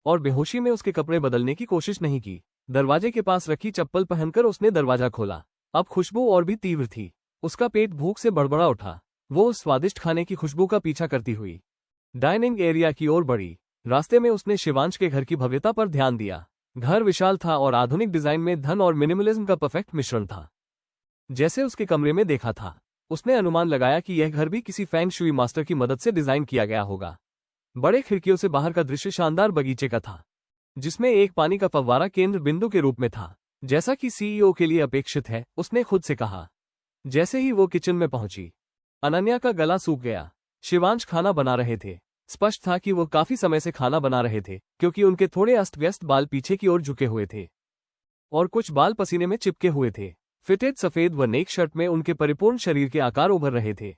और बेहोशी में उसके कपड़े बदलने की कोशिश नहीं की। दरवाजे के पास रखी चप्पल पहनकर उसने दरवाजा खोला। अब खुशबू और भी तीव्र थी। उसका पेट भूख से बड़बड़ा उठा। वो उस स्वादिष्ट खाने की खुशबू का पीछा करती हुई डाइनिंग एरिया की ओर बढ़ी। रास्ते में उसने शिवांश के घर की भव्यता पर ध्यान दिया। घर विशाल था और आधुनिक डिजाइन में धन और मिनिमलिज्म का परफेक्ट मिश्रण था, जैसे उसके कमरे में देखा था। उसने अनुमान लगाया कि यह घर भी किसी फेंग शुई मास्टर की मदद से डिजाइन किया गया होगा। बड़े खिड़कियों से बाहर का दृश्य शानदार बगीचे का था, जिसमें एक पानी का फव्वारा केंद्र बिंदु के रूप में था, जैसा कि सीईओ के लिए अपेक्षित है, उसने खुद से कहा। जैसे ही वो किचन में पहुंची, अनन्या का गला सूख गया। शिवांश खाना बना रहे थे। स्पष्ट था कि वो काफी समय से खाना बना रहे थे, क्योंकि उनके थोड़े अस्त व्यस्त बाल पीछे की ओर झुके हुए थे और कुछ बाल पसीने में चिपके हुए थे। फिटेड सफेद व नेक शर्ट में उनके परिपूर्ण शरीर के आकार उभर रहे थे।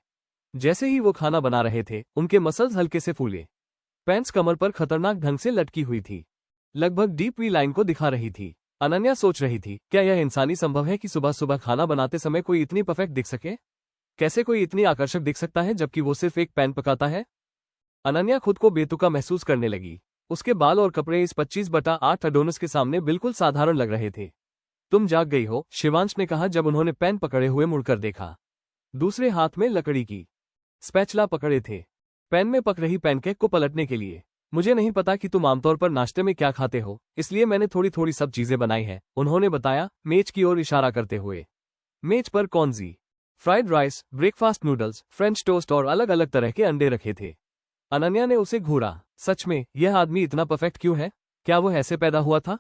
जैसे ही वो खाना बना रहे थे, उनके मसल्स हल्के से फूले। पैंट्स कमर पर खतरनाक ढंग से लटकी हुई थी, लगभग डीप वी लाइन को दिखा रही थी। अनन्या सोच रही थी, क्या यह इंसानी संभव है कि सुबह सुबह खाना बनाते समय कोई इतनी परफेक्ट दिख सके? कैसे कोई इतनी आकर्षक दिख सकता है जबकि वो सिर्फ एक पैन पकाता है? अनन्या खुद को बेतुका महसूस करने लगी। उसके बाल और कपड़े इस 25/8 अडोनिस के सामने बिल्कुल साधारण लग रहे थे। तुम जाग गई हो, शिवांश ने कहा जब उन्होंने पेन पकड़े हुए मुड़कर देखा। दूसरे हाथ में लकड़ी की स्पैचुला पकड़े थे, पैन में पक रही पैनकेक को पलटने के लिए। मुझे नहीं पता कि तुम आमतौर पर नाश्ते में क्या खाते हो, इसलिए मैंने थोड़ी थोड़ी सब चीजें बनाई हैं, उन्होंने बताया, मेज की ओर इशारा करते हुए। मेज पर congee, fried rice, breakfast noodles, French toast और अलग अलग तरह के अंडे रखे थे। अनन्या ने उसे घूरा। सच में, यह आदमी इतना परफेक्ट क्यों है? क्या वो ऐसे पैदा हुआ था?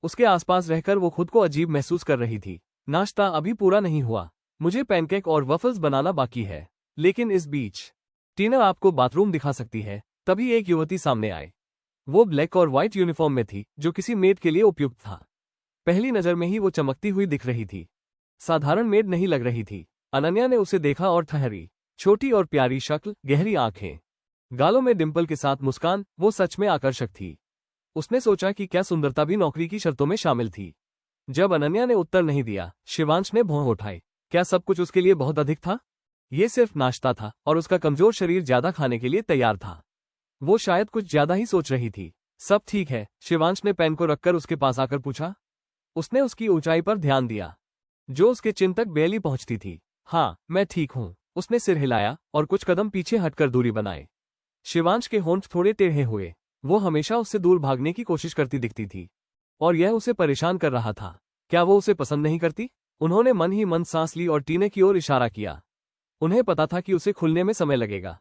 उसके आसपास रहकर वो खुद को अजीब महसूस कर रही थी। नाश्ता अभी पूरा नहीं हुआ, मुझे पैनकेक और वफल्स बनाना बाकी है। लेकिन इस बीच टीना आपको बाथरूम दिखा सकती है। तभी एक युवती सामने आए। वो ब्लैक और व्हाइट यूनिफॉर्म में थी, जो किसी मेड के लिए उपयुक्त था। पहली नजर में ही वो चमकती हुई दिख रही थी, साधारण मेड नहीं लग रही थी। अनन्या ने उसे देखा और ठहरी। छोटी और प्यारी शक्ल, गहरी आंखें, गालों में डिंपल के साथ मुस्कान, वो सच में आकर्षक थी। उसने सोचा कि क्या सुंदरता भी नौकरी की शर्तों में शामिल थी। जब अनन्या ने उत्तर नहीं दिया, शिवांश ने भौं उठाई। क्या सब कुछ उसके लिए बहुत अधिक था? ये सिर्फ नाश्ता था और उसका कमजोर शरीर ज्यादा खाने के लिए तैयार था। वो शायद कुछ ज्यादा ही सोच रही थी। सब ठीक है? शिवांश ने पेन को रखकर उसके पास आकर पूछा। उसने उसकी ऊंचाई पर ध्यान दिया, जो उसके चिन तक बेली पहुंचती थी। हाँ, मैं ठीक हूं। उसने सिर हिलाया और कुछ कदम पीछे हटकर दूरी बनाए। शिवांश के होंठ थोड़े टेढ़े हुए। वो हमेशा उससे दूर भागने की कोशिश करती दिखती थी और यह उसे परेशान कर रहा था। क्या वो उसे पसंद नहीं करती? उन्होंने मन ही मन सांस ली और टीने की ओर इशारा किया। उन्हें पता था कि उसे खुलने में समय लगेगा,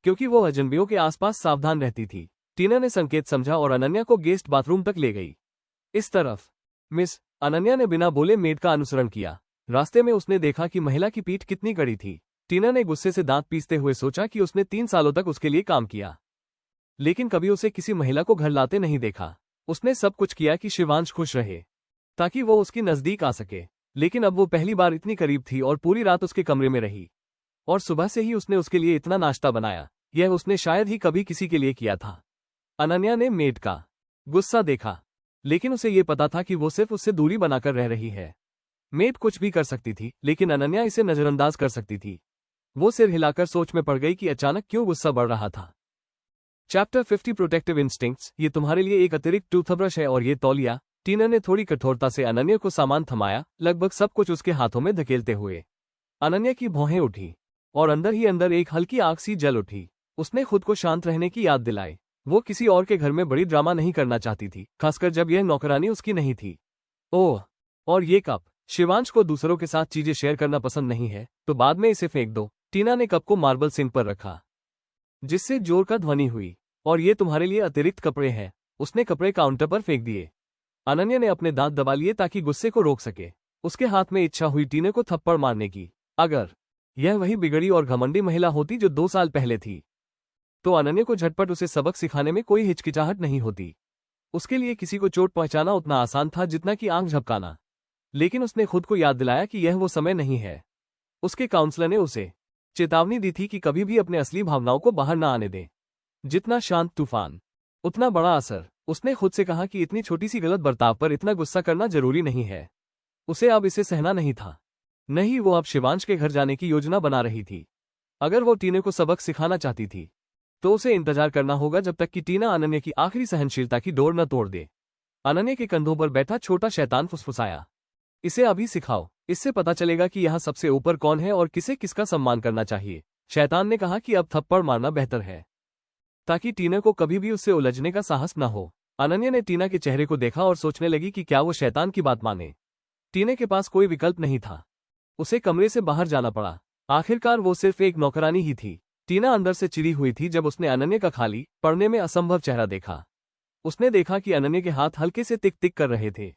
क्योंकि वो अजनबियों के आसपास सावधान रहती थी। टीना ने संकेत समझा और अनन्या को गेस्ट बाथरूम तक ले गई। इस तरफ मिस अनन्या ने बिना बोले मेड का अनुसरण किया। रास्ते में उसने देखा कि महिला की पीठ कितनी कड़ी थी। टीना ने गुस्से से दांत पीसते हुए सोचा कि उसने 3 सालों तक उसके लिए काम किया, लेकिन कभी उसे किसी महिला को घर लाते नहीं देखा। उसने सब कुछ किया कि शिवांश खुश रहे, ताकि वो उसकी नजदीक आ सके। लेकिन अब वो पहली बार इतनी करीब थी और पूरी रात उसके कमरे में रही। और सुबह से ही उसने उसके लिए इतना नाश्ता बनाया, यह उसने शायद ही कभी किसी के लिए किया था। अनन्या ने मेड का गुस्सा देखा, लेकिन उसे ये पता था कि वो सिर्फ उससे दूरी बनाकर रह रही है। मेड कुछ भी कर सकती थी, लेकिन अनन्या इसे नजरअंदाज कर सकती थी। वो सिर हिलाकर सोच में पड़ गई कि अचानक क्यों गुस्सा बढ़ रहा था। Chapter 50 protective instincts. ये तुम्हारे लिए एक अतिरिक्त टूथब्रश है और ये तौलिया। टीना ने थोड़ी कठोरता से अनन्या को सामान थमाया, लगभग सब कुछ उसके हाथों में धकेलते हुए। अनन्या की भौहें उठी और अंदर ही अंदर एक हल्की आग सी जल उठी। उसने खुद को शांत रहने की याद दिलाई। वो किसी और के घर में बड़ी ड्रामा नहीं करना चाहती थी, खासकर जब यह नौकरानी उसकी नहीं थी। ओह, और ये कप। शिवांश को दूसरों के साथ चीजें शेयर करना पसंद नहीं है, तो बाद में इसे फेंक दो। टीना ने कप को मार्बल सिंक पर रखा, जिससे जोर का ध्वनि हुई। और ये तुम्हारे लिए अतिरिक्त कपड़े हैं। उसने कपड़े काउंटर पर फेंक दिए। अनन्या ने अपने दांत दबा लिए ताकि गुस्से को रोक सके। उसके हाथ में इच्छा हुई टीने को थप्पड़ मारने की। अगर यह वही बिगड़ी और घमंडी महिला होती जो 2 साल पहले थी, तो अनन्या को झटपट उसे सबक सिखाने में कोई हिचकिचाहट नहीं होती। उसके लिए किसी को चोट पहुंचाना उतना आसान था जितना कि आंख झपकाना। लेकिन उसने खुद को याद दिलाया कि यह वो समय नहीं है। उसके काउंसलर ने उसे चेतावनी दी थी कि कभी भी अपने असली भावनाओं को बाहर ना आने दे। जितना शांत तूफान, उतना बड़ा असर। उसने खुद से कहा कि इतनी छोटी सी गलत बर्ताव पर इतना गुस्सा करना जरूरी नहीं है। उसे अब इसे सहना नहीं था। नहीं, वो अब शिवांश के घर जाने की योजना बना रही थी। अगर वो टीने को सबक सिखाना चाहती थी, तो उसे इंतजार करना होगा जब तक कि टीना अनन्या की आखिरी सहनशीलता की डोर न तोड़ दे। अनन्या के कंधों पर बैठा छोटा शैतान फुसफुसाया, इसे अभी सिखाओ। इससे पता चलेगा कि यहाँ सबसे ऊपर कौन है और किसे किसका सम्मान करना चाहिए। शैतान ने कहा कि अब थप्पड़ मारना बेहतर है, ताकि टीना को कभी भी उससे उलझने का साहस न हो। अनन्या ने टीना के चेहरे को देखा और सोचने लगी कि क्या वो शैतान की बात माने। टीना के पास कोई विकल्प नहीं था। उसे कमरे से बाहर जाना पड़ा। आखिरकार वो सिर्फ एक नौकरानी ही थी। टीना अंदर से चिढ़ी हुई थी जब उसने अनन्या का खाली, पढ़ने में असंभव चेहरा देखा। उसने देखा कि अनन्या के हाथ हल्के से तिक तिक कर रहे थे,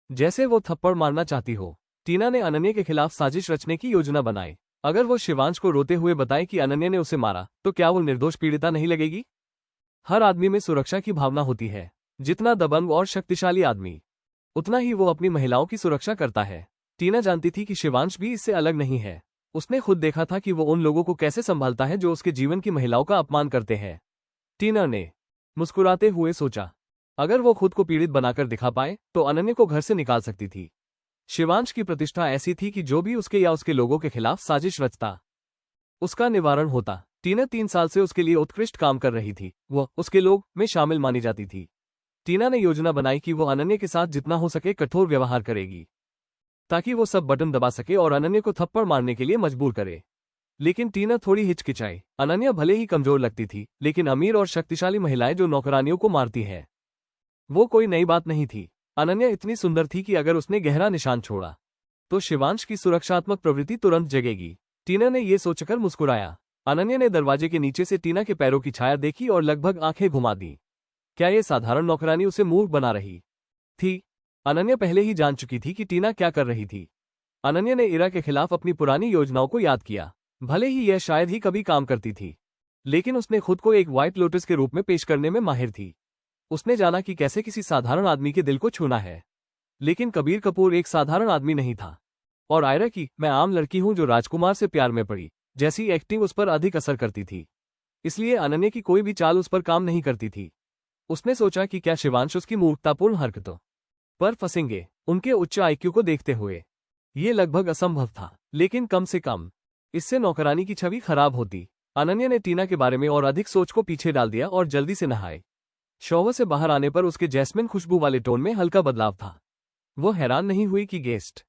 जैसे वो थप्पड़ मारना चाहती हो। टीना ने अनन्या के खिलाफ साजिश रचने की योजना बनाई। अगर वो शिवांश को रोते हुए बताए कि अनन्या ने उसे मारा, तो क्या वो निर्दोष पीड़िता नहीं लगेगी? हर आदमी में सुरक्षा की भावना होती है। जितना दबंग और शक्तिशाली आदमी, उतना ही वो अपनी महिलाओं की सुरक्षा करता है। टीना जानती थी कि शिवांश भी इससे अलग नहीं है। उसने खुद देखा था कि वो उन लोगों को कैसे संभालता है जो उसके जीवन की महिलाओं का अपमान करते हैं। टीना ने मुस्कुराते हुए सोचा, अगर वो खुद को पीड़ित बनाकर दिखा पाए, तो अनन्या को घर से निकाल सकती थी। शिवांश की प्रतिष्ठा ऐसी थी कि जो भी उसके या उसके लोगों के खिलाफ साजिश रचता, उसका निवारण होता। टीना 3 साल से उसके लिए उत्कृष्ट काम कर रही थी। वो उसके लोग में शामिल मानी जाती थी। टीना ने योजना बनाई कि वो अनन्या के साथ जितना हो सके कठोर व्यवहार करेगी, ताकि वो सब बटन दबा सके और अनन्या को थप्पड़ मारने के लिए मजबूर करे। लेकिन टीना थोड़ी हिचकिचाई। अनन्या भले ही कमजोर लगती थी, लेकिन अमीर और शक्तिशाली महिलाएं जो नौकरानियों को मारती है, वो कोई नई बात नहीं थी। अनन्या इतनी सुंदर थी कि अगर उसने गहरा निशान छोड़ा, तो शिवांश की सुरक्षात्मक प्रवृत्ति तुरंत जगेगी। टीना ने ये सोचकर मुस्कुराया। अनन्या ने दरवाजे के नीचे से टीना के पैरों की छाया देखी और लगभग आंखें घुमा दी। क्या ये साधारण नौकरानी उसे मूर्ख बना रही थी? अनन्या पहले ही जान चुकी थी कि टीना क्या कर रही थी। अनन्या ने इरा के खिलाफ अपनी पुरानी योजनाओं को याद किया। भले ही यह शायद ही कभी काम करती थी, लेकिन उसने खुद को एक व्हाइट लोटस के रूप में पेश करने में माहिर थी। उसने जाना कि कैसे किसी साधारण आदमी के दिल को छूना है। लेकिन कबीर कपूर एक साधारण आदमी नहीं था। और आयरा की मैं आम लड़की हूं जो राजकुमार से प्यार में पड़ी जैसी एक्टिंग उस पर अधिक असर करती थी। इसलिए अनन्या की कोई भी चाल उस पर काम नहीं करती थी। उसने सोचा कि क्या शिवांश उसकी मूर्खतापूर्ण हरकतों पर फंसेंगे। उनके उच्च आईक्यू को देखते हुए ये लगभग असंभव था, लेकिन कम से कम इससे नौकरानी की छवि खराब होती। अनन्या ने टीना के बारे में और अधिक सोच को पीछे डाल दिया और जल्दी से नहाए। शॉवर से बाहर आने पर उसके जैस्मिन खुशबू वाले टोन में हल्का बदलाव था। वो हैरान नहीं हुई कि गेस्ट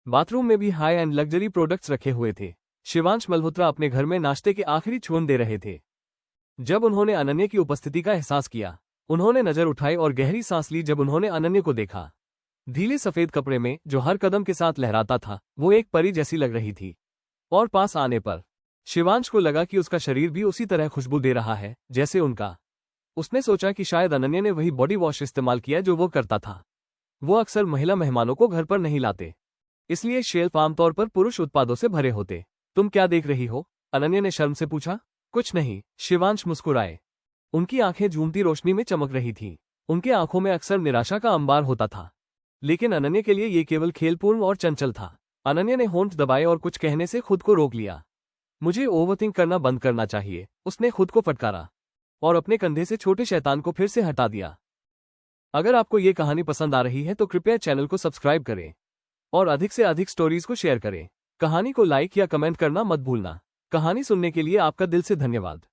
बाथरूम में भी हाई एंड लग्जरी प्रोडक्ट्स रखे हुए थे। शिवांश मल्होत्रा अपने घर में नाश्ते के आखिरी छून दे रहे थे। जब उन्होंने अनन्या की उपस्थिति का एहसास किया, उन्होंने नजर उठाई और गहरी सांस ली। जब उन्होंने अनन्या को देखा, ढीले सफेद कपड़े में जो हर कदम के साथ लहराता था, वो एक परी जैसी लग रही थी। और पास आने पर शिवांश को लगा कि उसका शरीर भी उसी तरह खुशबू दे रहा है जैसे उनका। उसने सोचा कि शायद अनन्या ने वही बॉडी वॉश इस्तेमाल किया जो वो करता था। वो अक्सर महिला मेहमानों को घर पर नहीं लाते, इसलिए शेल्फ आमतौर पर पुरुष उत्पादों से भरे होते। तुम क्या देख रही हो? अनन्या ने शर्म से पूछा। कुछ नहीं, शिवांश मुस्कुराए। उनकी आंखें झूमती रोशनी में चमक रही थीं। उनके आंखों में अक्सर निराशा का अंबार होता था, लेकिन अनन्या के लिए ये केवल खेलपूर्ण और चंचल था। अनन्या ने होंठ दबाए और कुछ कहने से खुद को रोक लिया। मुझे ओवरथिंक करना बंद करना चाहिए, उसने खुद को फटकारा और अपने कंधे से छोटे शैतान को फिर से हटा दिया। अगर आपको ये कहानी पसंद आ रही है तो कृपया चैनल को सब्सक्राइब करें और अधिक से अधिक स्टोरीज को शेयर करें। कहानी को लाइक या कमेंट करना मत भूलना। कहानी सुनने के लिए आपका दिल से धन्यवाद।